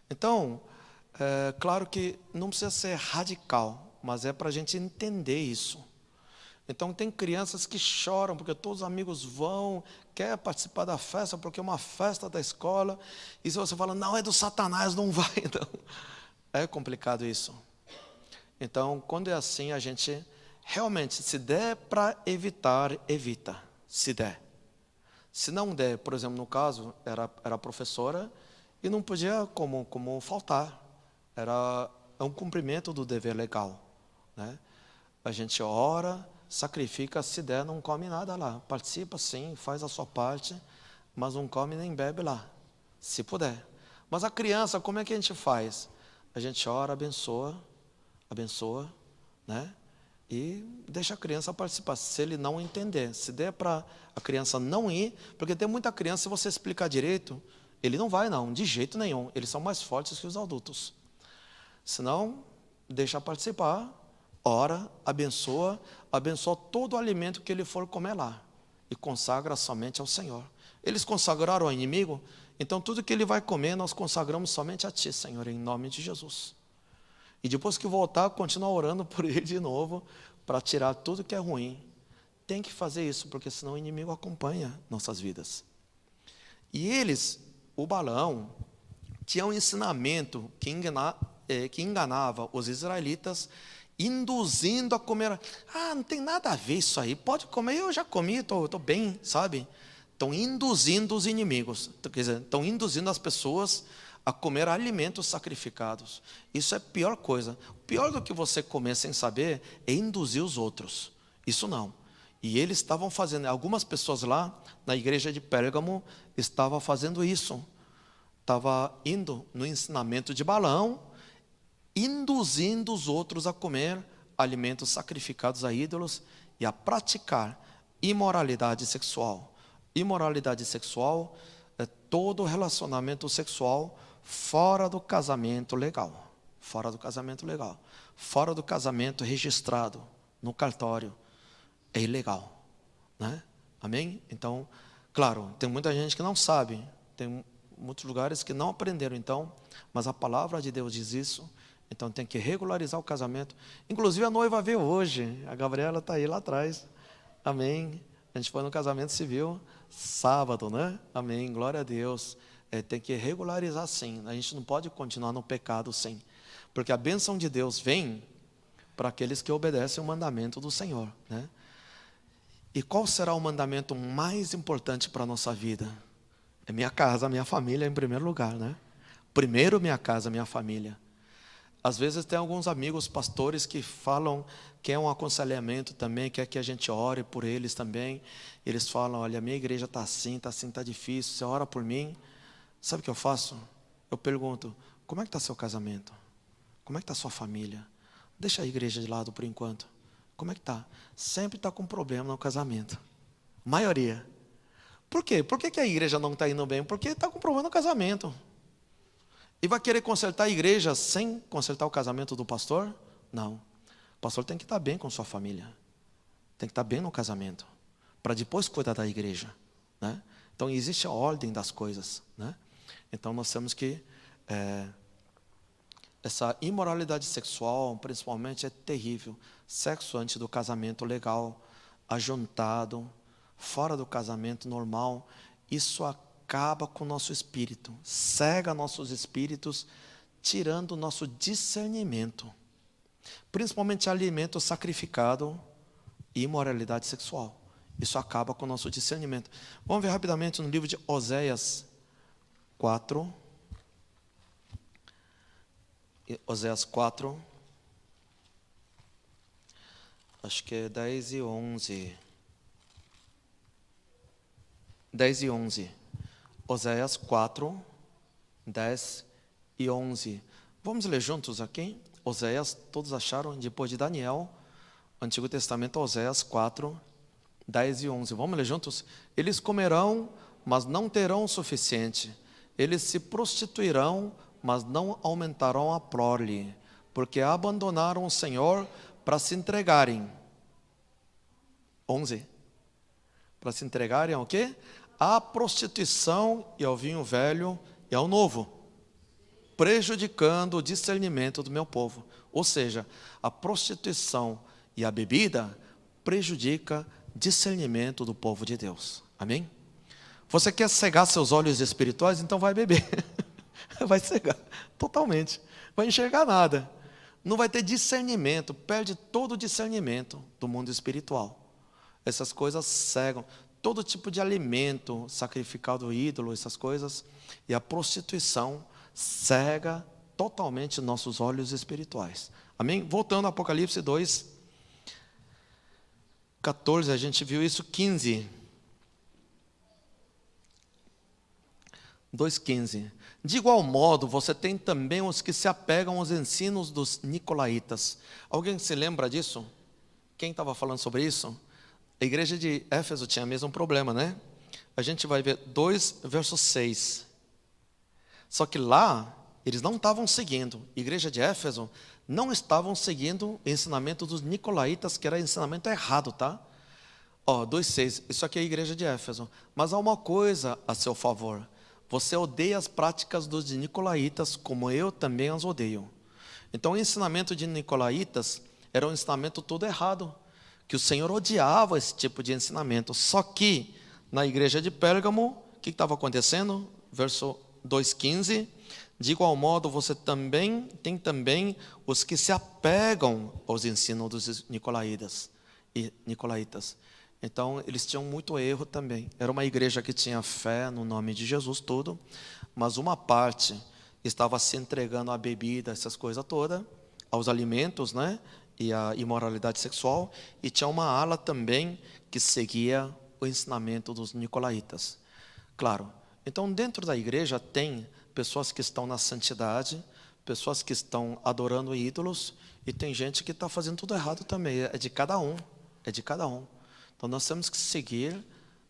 Então, claro que não precisa ser radical, mas é para a gente entender isso. Então, tem crianças que choram porque todos os amigos vão, quer participar da festa porque é uma festa da escola, e se você fala, não, é do Satanás, não vai, então, é complicado isso. Então, quando é assim, a gente realmente, se der para evitar, evita, se der. Se não der, por exemplo, no caso, era professora e não podia como faltar. É um cumprimento do dever legal, né? A gente ora, sacrifica, se der, não come nada lá. Participa sim, faz a sua parte, mas não come nem bebe lá, se puder. Mas a criança, como é que a gente faz? A gente ora, abençoa, né? E deixa a criança participar, se ele não entender. Se der para a criança não ir, porque tem muita criança, se você explicar direito, ele não vai não, de jeito nenhum. Eles são mais fortes que os adultos. Senão, deixa participar, ora, abençoa todo o alimento que ele for comer lá. E consagra somente ao Senhor. Eles consagraram ao inimigo, então tudo que ele vai comer, nós consagramos somente a Ti, Senhor, em nome de Jesus. E depois que voltar, continuar orando por ele de novo, para tirar tudo que é ruim. Tem que fazer isso, porque senão o inimigo acompanha nossas vidas. E eles, o Balaão, tinha um ensinamento que enganava os israelitas, induzindo a comer. Ah, não tem nada a ver isso aí, pode comer, eu já comi, estou bem, sabe? Estão induzindo os inimigos, quer dizer, estão induzindo as pessoas a comer alimentos sacrificados. Isso é a pior coisa. Pior do que você comer sem saber é induzir os outros. Isso não. E eles estavam fazendo, algumas pessoas lá na igreja de Pérgamo estavam fazendo isso. Estava indo no ensinamento de Balaão, induzindo os outros a comer alimentos sacrificados a ídolos e a praticar imoralidade sexual. Imoralidade sexual é todo relacionamento sexual fora do casamento legal. Fora do casamento legal. Fora do casamento registrado no cartório. É ilegal, né? Amém? Então, claro, tem muita gente que não sabe. Tem muitos lugares que não aprenderam, então. Mas a palavra de Deus diz isso. Então, tem que regularizar o casamento. Inclusive, a noiva veio hoje. A Gabriela está aí lá atrás. Amém? A gente foi no casamento civil sábado, né? Amém, glória a Deus. Tem que regularizar sim. A gente não pode continuar no pecado sim. Porque a bênção de Deus vem para aqueles que obedecem o mandamento do Senhor, né? E qual será o mandamento mais importante para a nossa vida? É minha casa, minha família em primeiro lugar, né? Primeiro minha casa, minha família. Às vezes tem alguns amigos pastores que falam, quer um aconselhamento também, quer que a gente ore por eles também. Eles falam, olha, minha igreja está assim, está difícil, você ora por mim. Sabe o que eu faço? Eu pergunto, como é que está seu casamento? Como é que está sua família? Deixa a igreja de lado por enquanto. Como é que está? Sempre está com problema no casamento. Maioria. Por quê? Por que a igreja não está indo bem? Porque está com problema no casamento. E vai querer consertar a igreja sem consertar o casamento do pastor? Não. O pastor tem que estar bem com sua família. Tem que estar bem no casamento. Para depois cuidar da igreja, né? Então existe a ordem das coisas, né? Então nós temos que... essa imoralidade sexual, principalmente, é terrível. Sexo antes do casamento legal, ajuntado, fora do casamento normal, isso acaba com o nosso espírito, cega nossos espíritos, tirando o nosso discernimento. Principalmente alimento sacrificado e imoralidade sexual. Isso acaba com o nosso discernimento. Vamos ver rapidamente no livro de Oséias 4. Oséias 4, acho que é 10 e 11. 10 e 11. Oséias 4, 10 e 11. Vamos ler juntos aqui? Oséias, todos acharam, depois de Daniel, Antigo Testamento, Oséias 4, 10 e 11. Vamos ler juntos? Eles comerão, mas não terão o suficiente. Eles se prostituirão, mas não aumentarão a prole, porque abandonaram o Senhor para se entregarem. 11. Para se entregarem ao quê? À prostituição e ao vinho velho e ao novo, prejudicando o discernimento do meu povo. Ou seja, a prostituição e a bebida prejudica o discernimento do povo de Deus. Amém? Você quer cegar seus olhos espirituais? Então vai beber. Vai cegar totalmente, vai enxergar nada, não vai ter discernimento, perde todo o discernimento do mundo espiritual. Essas coisas cegam, todo tipo de alimento sacrificado ao ídolo, essas coisas, e a prostituição cega totalmente nossos olhos espirituais. Amém? Voltando ao Apocalipse 2, 14, a gente viu isso. 15, 2,15. De igual modo, você tem também os que se apegam aos ensinos dos nicolaítas. Alguém se lembra disso? Quem estava falando sobre isso? A igreja de Éfeso tinha o mesmo problema, né? A gente vai ver 2, verso 6. Só que lá, eles não estavam seguindo. A igreja de Éfeso não estavam seguindo o ensinamento dos nicolaítas, que era ensinamento errado, tá? 2,6. Isso aqui é a igreja de Éfeso. Mas há uma coisa a seu favor. Você odeia as práticas dos nicolaítas, como eu também as odeio. Então, o ensinamento de nicolaítas era um ensinamento todo errado, que o Senhor odiava esse tipo de ensinamento. Só que, na igreja de Pérgamo, o que estava acontecendo? Verso 2,15. De igual modo, você também tem também os que se apegam aos ensinos dos nicolaítas. Então, eles tinham muito erro também. Era uma igreja que tinha fé no nome de Jesus, tudo, mas uma parte estava se entregando à bebida, essas coisas todas, aos alimentos, né? E à imoralidade sexual, e tinha uma ala também que seguia o ensinamento dos nicolaítas. Claro, então dentro da igreja tem pessoas que estão na santidade, pessoas que estão adorando ídolos, e tem gente que está fazendo tudo errado também. É de cada um, é de cada um. Então nós temos que seguir,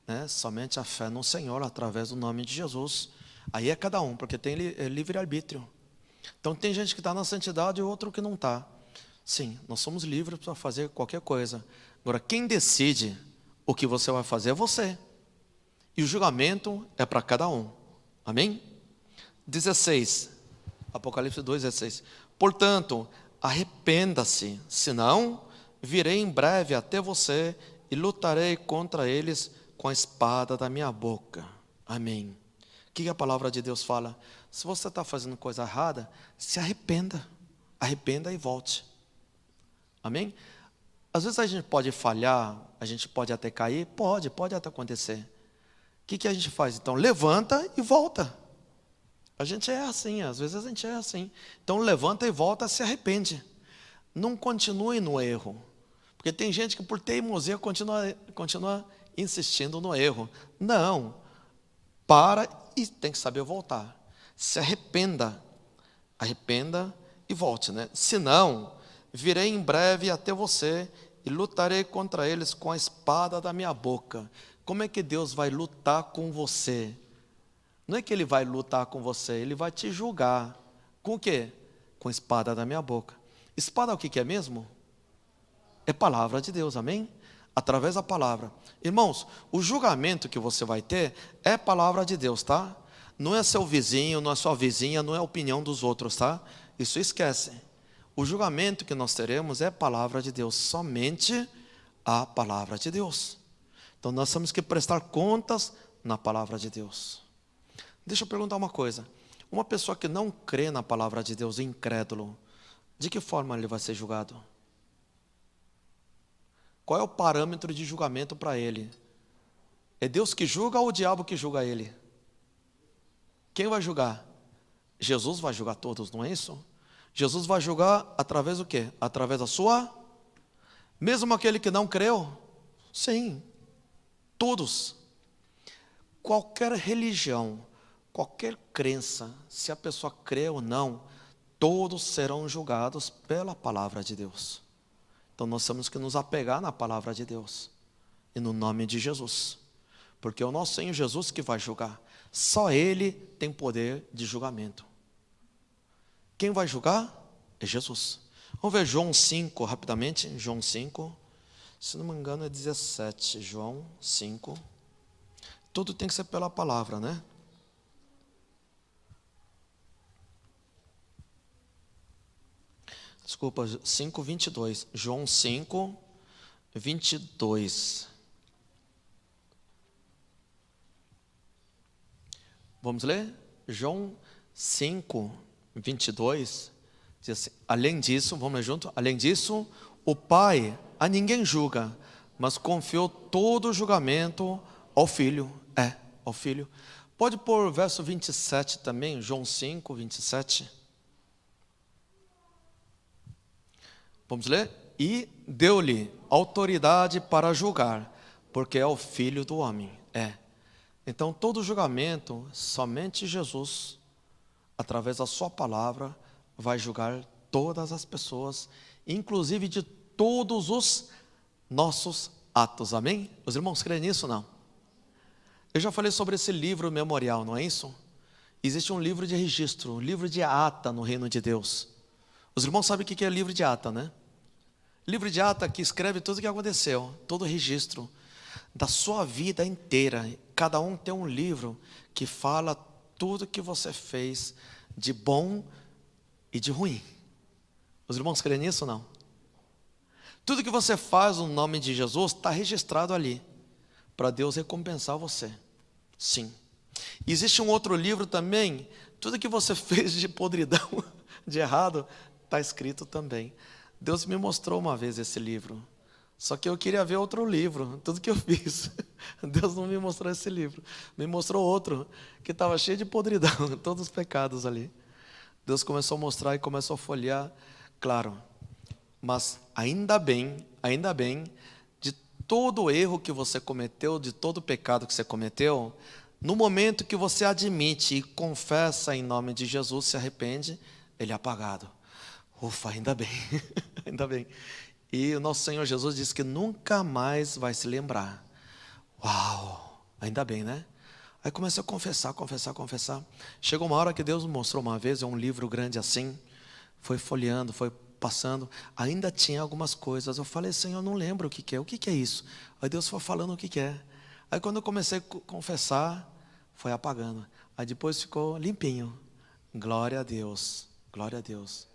né, somente a fé no Senhor, através do nome de Jesus. Aí é cada um, porque tem livre-arbítrio. Então tem gente que está na santidade e outro que não está. Sim, nós somos livres para fazer qualquer coisa. Agora, quem decide o que você vai fazer é você. E o julgamento é para cada um. Amém? 16, Apocalipse 2,16. Portanto, arrependa-se, senão virei em breve até você e lutarei contra eles com a espada da minha boca. Amém. O que a palavra de Deus fala? Se você está fazendo coisa errada, se arrependa. arrependa e volte. Amém? Às vezes a gente pode falhar, a gente pode até cair, pode até acontecer. O que a gente faz? Então, levanta e volta. A gente é assim, às vezes a gente é assim. Então, levanta e volta, se arrepende. Não continue no erro. Porque tem gente que por teimosia continua insistindo no erro. Não. Para e tem que saber voltar. Se arrependa e volte, né? Senão, virei em breve até você e lutarei contra eles com a espada da minha boca. Como é que Deus vai lutar com você? Não é que Ele vai lutar com você, Ele vai te julgar. Com o quê? Com a espada da minha boca. Espada o que é mesmo? É palavra de Deus, amém? Através da palavra. Irmãos, o julgamento que você vai ter é palavra de Deus, tá? Não é seu vizinho, não é sua vizinha, não é a opinião dos outros, tá? Isso esquece. O julgamento que nós teremos é palavra de Deus, somente a palavra de Deus. Então nós temos que prestar contas na palavra de Deus. Deixa eu perguntar uma coisa. Uma pessoa que não crê na palavra de Deus, incrédulo, de que forma ele vai ser julgado? Qual é o parâmetro de julgamento para ele? É Deus que julga ou o diabo que julga ele? Quem vai julgar? Jesus vai julgar todos, não é isso? Jesus vai julgar através do quê? Através da sua? Mesmo aquele que não creu? Sim, todos. Qualquer religião, qualquer crença, se a pessoa crê ou não, todos serão julgados pela palavra de Deus. Então nós temos que nos apegar na palavra de Deus e no nome de Jesus, porque é o nosso Senhor Jesus que vai julgar. Só Ele tem poder de julgamento. Quem vai julgar? É Jesus. Vamos ver João 5 rapidamente. João 5, se não me engano é 17. João 5. Tudo tem que ser pela palavra, né? Desculpa, 5:22. João 5:22. Vamos ler? João 5:22. Diz assim, além disso, vamos ler junto? Além disso, o Pai a ninguém julga, mas confiou todo o julgamento ao Filho. Ao Filho. Pode pôr o verso 27 também, João 5:27. Vamos ler? E deu-lhe autoridade para julgar, porque é o Filho do homem. Então, todo julgamento, somente Jesus, através da sua palavra, vai julgar todas as pessoas, inclusive de todos os nossos atos. Amém? Os irmãos creem nisso ou não? Eu já falei sobre esse livro memorial, não é isso? Existe um livro de registro, um livro de ata no reino de Deus. Os irmãos sabem o que é livro de ata, né? Livro de ata que escreve tudo o que aconteceu, todo o registro da sua vida inteira. Cada um tem um livro que fala tudo que você fez de bom e de ruim. Os irmãos creem nisso ou não? Tudo que você faz no nome de Jesus está registrado ali, para Deus recompensar você. Sim. Existe um outro livro também, tudo que você fez de podridão, de errado, está escrito também. Deus me mostrou uma vez esse livro, só que eu queria ver outro livro, tudo que eu fiz. Deus não me mostrou esse livro, me mostrou outro, que estava cheio de podridão, todos os pecados ali. Deus começou a mostrar e começou a folhear, claro, mas ainda bem, de todo o erro que você cometeu, de todo o pecado que você cometeu, no momento que você admite e confessa em nome de Jesus, se arrepende, ele é apagado. Ufa, ainda bem, ainda bem. E o nosso Senhor Jesus disse que nunca mais vai se lembrar. Uau, ainda bem, né? Aí comecei a confessar. Chegou uma hora que Deus me mostrou uma vez, um livro grande assim, foi folheando, foi passando, ainda tinha algumas coisas. Eu falei, Senhor, eu não lembro o que é isso? Aí Deus foi falando o que é. Aí quando eu comecei a confessar, foi apagando. Aí depois ficou limpinho. Glória a Deus, glória a Deus.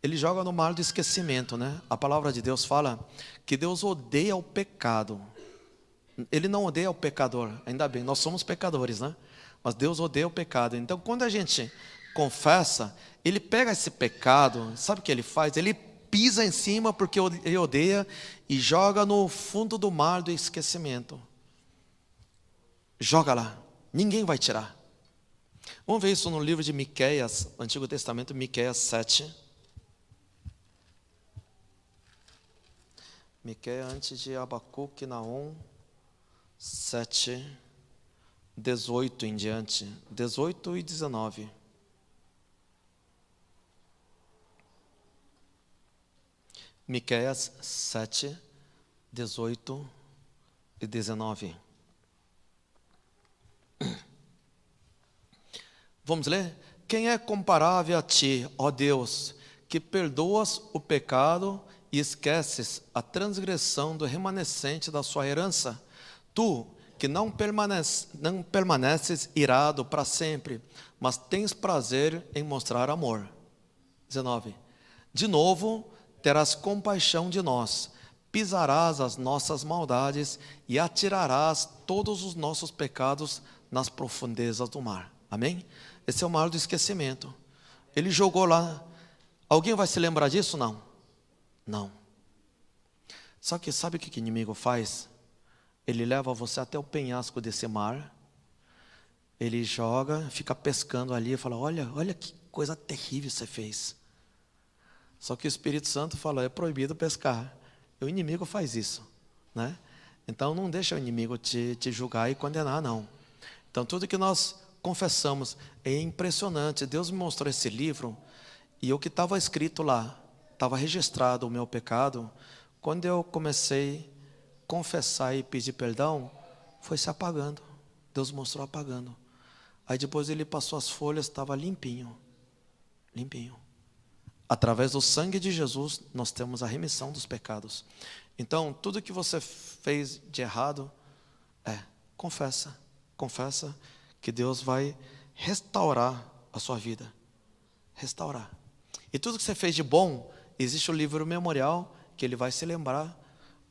Ele joga no mar do esquecimento, né? A palavra de Deus fala que Deus odeia o pecado. Ele não odeia o pecador, ainda bem, nós somos pecadores, né? Mas Deus odeia o pecado. Então, quando a gente confessa, ele pega esse pecado, sabe o que ele faz? Ele pisa em cima porque ele odeia e joga no fundo do mar do esquecimento. Joga lá, ninguém vai tirar. Vamos ver isso no livro de Miqueias, Antigo Testamento, Miqueias 7. Miqueias antes de Abacuque, Naum, 7, 18 em diante, 18 e 19. Miqueias 7, 18 e 19. Vamos ler? Quem é comparável a ti, ó Deus, que perdoas o pecado e esqueces a transgressão do remanescente da sua herança? Tu, que não permaneces irado para sempre, mas tens prazer em mostrar amor. 19. De novo, terás compaixão de nós, pisarás as nossas maldades e atirarás todos os nossos pecados nas profundezas do mar. Amém? Esse é o mar do esquecimento. Ele jogou lá. Alguém vai se lembrar disso? Não. Não. Só que sabe o que o inimigo faz? Ele leva você até o penhasco desse mar. Ele joga, fica pescando ali e fala, olha que coisa terrível você fez. Só que o Espírito Santo fala, é proibido pescar. E o inimigo faz isso, né? Então não deixa o inimigo te julgar e condenar, não. Então tudo que nós confessamos é impressionante. Deus me mostrou esse livro e o que estava escrito lá, estava registrado o meu pecado. Quando eu comecei a confessar e pedir perdão, foi se apagando. Deus mostrou apagando. Aí depois ele passou as folhas, estava limpinho. Limpinho. Através do sangue de Jesus, nós temos a remissão dos pecados. Então, tudo que você fez de errado, confessa. Confessa que Deus vai restaurar a sua vida. Restaurar. E tudo que você fez de bom, existe o livro memorial, que ele vai se lembrar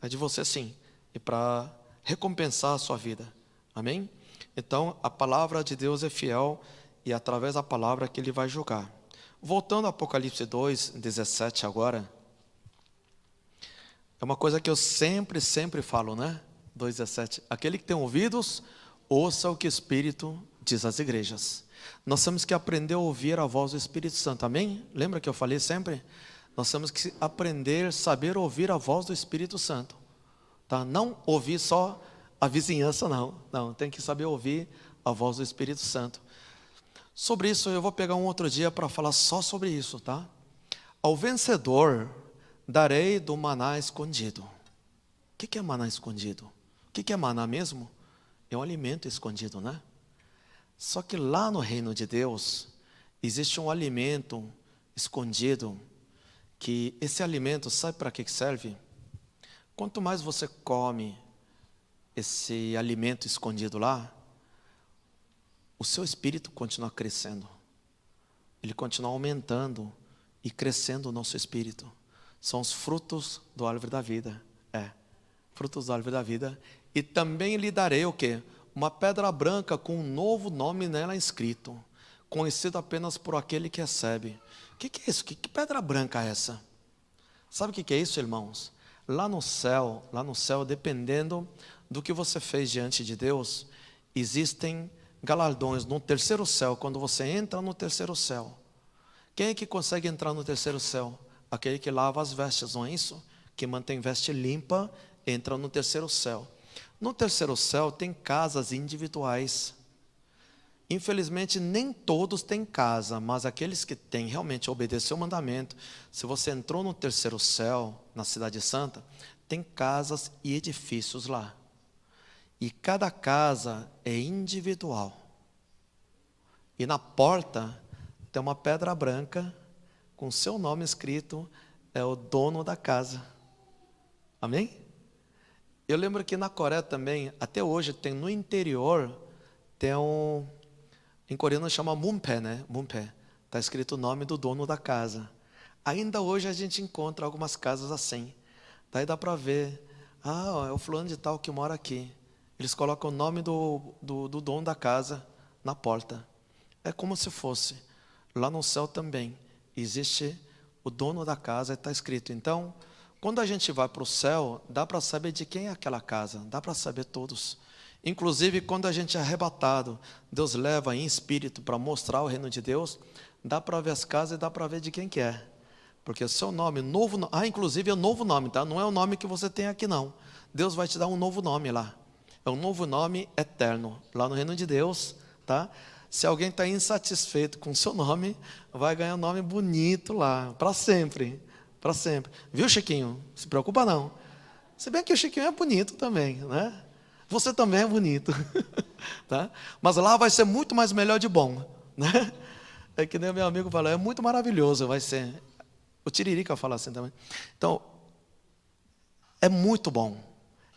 de você sim. E para recompensar a sua vida. Amém? Então, a palavra de Deus é fiel e é através da palavra que ele vai julgar. Voltando a Apocalipse 2, 17 agora. É uma coisa que eu sempre falo, né? 2,17. Aquele que tem ouvidos, ouça o que o Espírito diz às igrejas. Nós temos que aprender a ouvir a voz do Espírito Santo, amém? Lembra que eu falei sempre? Nós temos que aprender, saber ouvir a voz do Espírito Santo. Tá? Não ouvir só a vizinhança, não. Não, tem que saber ouvir a voz do Espírito Santo. Sobre isso eu vou pegar um outro dia para falar só sobre isso, tá? Ao vencedor darei do maná escondido. O que é maná escondido? O que é maná mesmo? É um alimento escondido, né? Só que lá no reino de Deus existe um alimento escondido, que esse alimento, sabe para que serve? Quanto mais você come esse alimento escondido lá, o seu espírito continua crescendo. Ele continua aumentando e crescendo o nosso espírito. São os frutos do árvore da vida. Frutos da árvore da vida. E também lhe darei o quê? Uma pedra branca com um novo nome nela inscrito, conhecido apenas por aquele que recebe. O que é isso? Que pedra branca é essa? Sabe o que é isso, irmãos? Lá no céu, dependendo do que você fez diante de Deus, existem galardões no terceiro céu, quando você entra no terceiro céu. Quem é que consegue entrar no terceiro céu? Aquele que lava as vestes, não é isso? Que mantém veste limpa, entra no terceiro céu. No terceiro céu tem casas individuais. Infelizmente nem todos têm casa, mas aqueles que têm realmente obedecido o mandamento, se você entrou no terceiro céu, na Cidade Santa, tem casas e edifícios lá. E cada casa é individual. E na porta tem uma pedra branca com seu nome escrito, é o dono da casa. Amém? Eu lembro que na Coreia também, até hoje, tem no interior, tem em coreano chama Munpe, né? Munpe. Está escrito o nome do dono da casa. Ainda hoje a gente encontra algumas casas assim. Daí dá para ver, é o fulano de tal que mora aqui. Eles colocam o nome do dono da casa na porta. É como se fosse. lá no céu também existe o dono da casa, está escrito. Então, quando a gente vai para o céu, dá para saber de quem é aquela casa, dá para saber todos. Inclusive, quando a gente é arrebatado, Deus leva em espírito para mostrar o reino de Deus, dá para ver as casas e dá para ver de quem que é. Porque o seu nome, inclusive é um novo nome, tá? Não é o nome que você tem aqui não. Deus vai te dar um novo nome lá. É um novo nome eterno, lá no reino de Deus, tá? Se alguém está insatisfeito com o seu nome, vai ganhar um nome bonito lá, para sempre, para sempre. Viu, Chiquinho? Se preocupa não. Se bem que o Chiquinho é bonito também, né? Você também é bonito, tá? Mas lá vai ser muito mais melhor de bom, né? É que nem o meu amigo falou, é muito maravilhoso, vai ser. O Tiririca fala assim também. Então, é muito bom.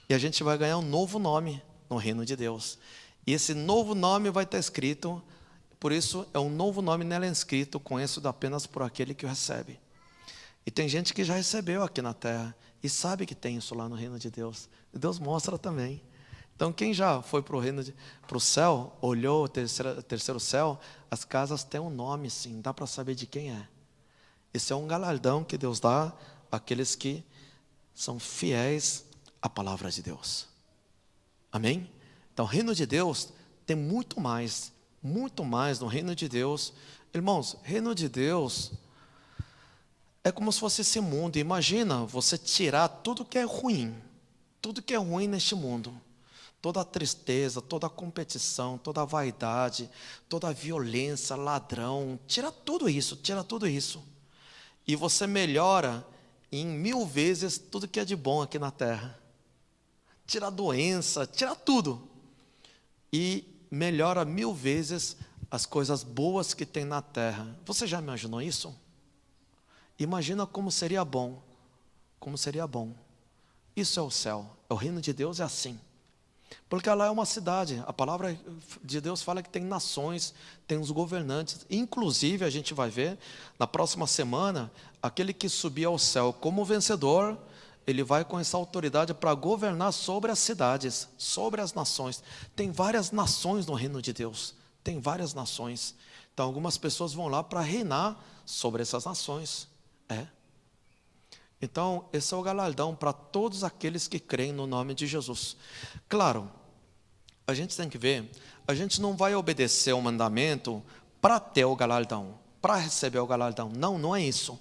E a gente vai ganhar um novo nome no reino de Deus. E esse novo nome vai estar escrito, por isso é um novo nome nela escrito, conhecido apenas por aquele que o recebe. E tem gente que já recebeu aqui na terra e sabe que tem isso lá no reino de Deus. E Deus mostra também. Então, quem já foi para o céu, olhou o terceiro céu, as casas têm um nome, sim, dá para saber de quem é. Esse é um galardão que Deus dá àqueles que são fiéis à palavra de Deus. Amém? Então, o reino de Deus tem muito mais no reino de Deus. Irmãos, reino de Deus é como se fosse esse mundo. Imagina você tirar tudo que é ruim neste mundo. Toda a tristeza, toda a competição, toda a vaidade, toda a violência, ladrão, tira tudo isso. E você melhora em 1000 vezes tudo que é de bom aqui na terra. Tira a doença, tira tudo. E melhora 1000 vezes as coisas boas que tem na terra. Você já imaginou isso? Imagina como seria bom. Isso é o céu. O reino de Deus é assim. Porque lá é uma cidade. A palavra de Deus fala que tem nações, tem os governantes. Inclusive, a gente vai ver, na próxima semana, aquele que subir ao céu como vencedor, ele vai com essa autoridade para governar sobre as cidades, sobre as nações. Tem várias nações no reino de Deus. Tem várias nações. Então, algumas pessoas vão lá para reinar sobre essas nações. Então, esse é o galardão para todos aqueles que creem no nome de Jesus. Claro, a gente tem que ver, a gente não vai obedecer ao mandamento para ter o galardão, para receber o galardão. Não, não é isso.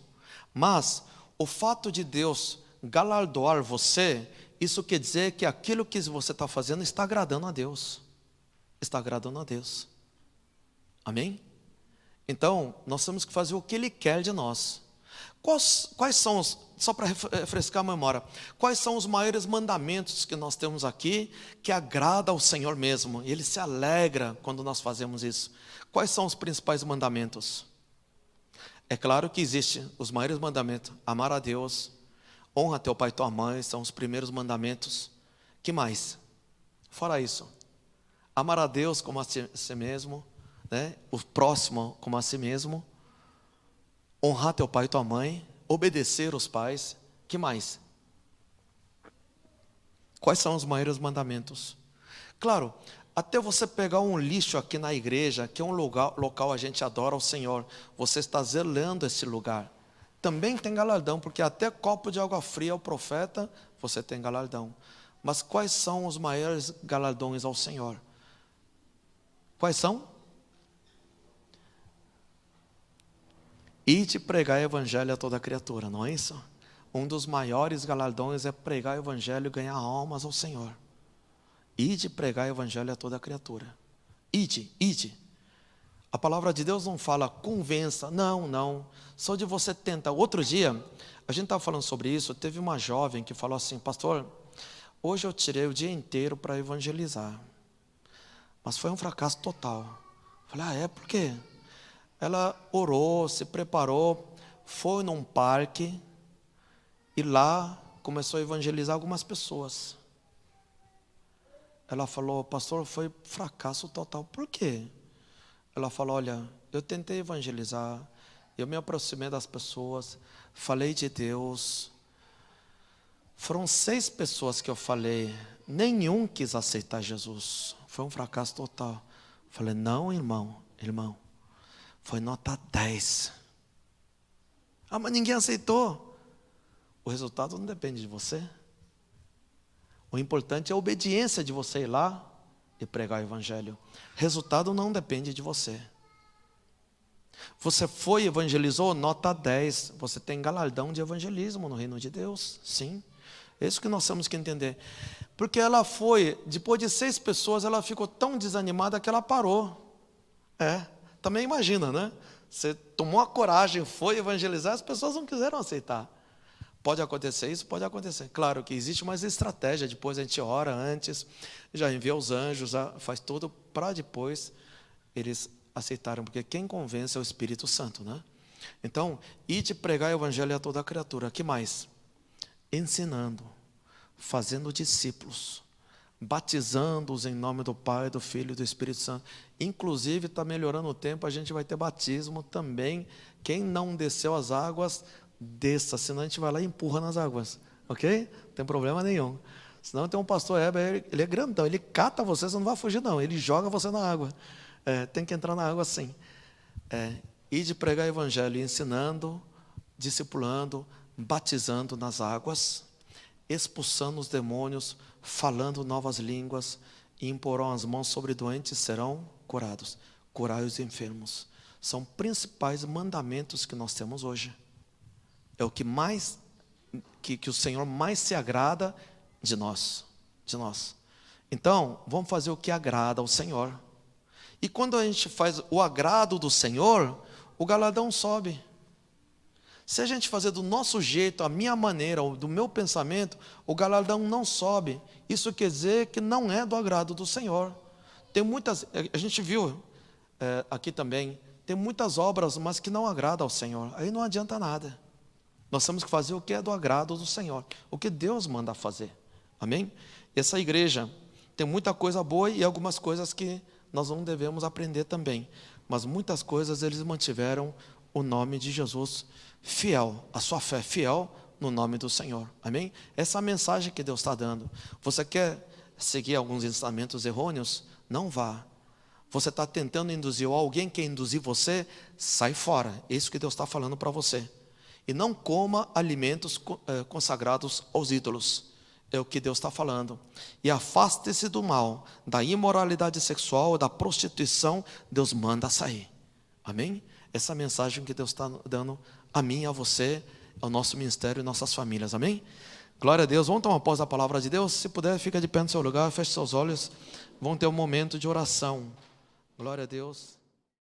Mas o fato de Deus galardoar você, isso quer dizer que aquilo que você está fazendo está agradando a Deus. Está agradando a Deus. Amém? Então, nós temos que fazer o que Ele quer de nós. Quais são só para refrescar a memória, quais são os maiores mandamentos que nós temos aqui, que agrada ao Senhor mesmo, e Ele se alegra quando nós fazemos isso? Quais são os principais mandamentos? É claro que existem os maiores mandamentos, amar a Deus, honra teu pai e tua mãe, são os primeiros mandamentos. Que mais? Fora isso, amar a Deus como a si mesmo, né? O próximo como a si mesmo, honrar teu pai e tua mãe, obedecer os pais. Que mais? Quais são os maiores mandamentos? Claro, até você pegar um lixo aqui na igreja, que é um local a gente adora ao Senhor, você está zelando esse lugar. Também tem galardão, porque até copo de água fria ao profeta, você tem galardão. Mas quais são os maiores galardões ao Senhor? Quais são? Ide pregar o evangelho a toda criatura, não é isso? Um dos maiores galardões é pregar o evangelho e ganhar almas ao Senhor. Ide pregar o evangelho a toda criatura. Ide. A palavra de Deus não fala convença, não. Só de você tentar. Outro dia, a gente estava falando sobre isso, teve uma jovem que falou assim, pastor, hoje eu tirei o dia inteiro para evangelizar. Mas foi um fracasso total. Falei, por quê? Ela orou, se preparou, foi num parque e lá começou a evangelizar algumas pessoas. Ela falou, pastor, foi fracasso total. Por quê? Ela falou, olha, eu tentei evangelizar, eu me aproximei das pessoas, falei de Deus. Foram 6 pessoas que eu falei, nenhum quis aceitar Jesus. Foi um fracasso total. Falei, não, irmão. Foi nota 10. Ah, mas ninguém aceitou. O resultado não depende de você. O importante é a obediência de você ir lá e pregar o evangelho. Resultado não depende de você. Você foi e evangelizou, nota 10. Você tem galardão de evangelismo no reino de Deus. Sim. É isso que nós temos que entender. Porque ela foi, depois de 6 pessoas, ela ficou tão desanimada que ela parou. Também imagina, né? Você tomou a coragem, foi evangelizar, as pessoas não quiseram aceitar. Pode acontecer isso? Pode acontecer. Claro que existe mais estratégia, depois a gente ora antes, já envia os anjos, já faz tudo para depois eles aceitaram, porque quem convence é o Espírito Santo, né? Então, ide pregar o evangelho a toda criatura. Que mais? Ensinando, fazendo discípulos, batizando-os em nome do Pai, do Filho e do Espírito Santo. Inclusive, está melhorando o tempo, a gente vai ter batismo também. Quem não desceu as águas, desça, senão a gente vai lá e empurra nas águas, ok? Não tem problema nenhum. Senão tem um pastor Heber, ele é grandão, ele cata você, você não vai fugir não, ele joga você na água. Tem que entrar na água sim. Ide pregar o evangelho, ensinando, discipulando, batizando nas águas, expulsando os demônios, falando novas línguas, e imporão as mãos sobre doentes, serão curados. Curai os enfermos. São principais mandamentos que nós temos hoje. É o que mais, que o Senhor mais se agrada de nós. Então, vamos fazer o que agrada ao Senhor. E quando a gente faz o agrado do Senhor, o galardão sobe. Se a gente fazer do nosso jeito, a minha maneira, ou do meu pensamento, o galardão não sobe. Isso quer dizer que não é do agrado do Senhor. Tem muitas, a gente viu aqui também, tem muitas obras, mas que não agradam ao Senhor. Aí não adianta nada. Nós temos que fazer o que é do agrado do Senhor, o que Deus manda fazer. Amém? Essa igreja tem muita coisa boa e algumas coisas que nós não devemos aprender também. Mas muitas coisas eles mantiveram o nome de Jesus fiel, a sua fé fiel no nome do Senhor. Amém? Essa é a mensagem que Deus está dando. Você quer seguir alguns ensinamentos errôneos? Não vá. Você está tentando induzir, ou alguém quer induzir você, sai fora. É isso que Deus está falando para você. E não coma alimentos consagrados aos ídolos. É o que Deus está falando. E afaste-se do mal, da imoralidade sexual, da prostituição. Deus manda sair. Amém? Essa mensagem que Deus está dando a mim, a você, ao nosso ministério e nossas famílias. Amém? Glória a Deus. Vamos tomar pós da palavra de Deus? Se puder, fica de pé no seu lugar, feche seus olhos. Vamos ter um momento de oração. Glória a Deus.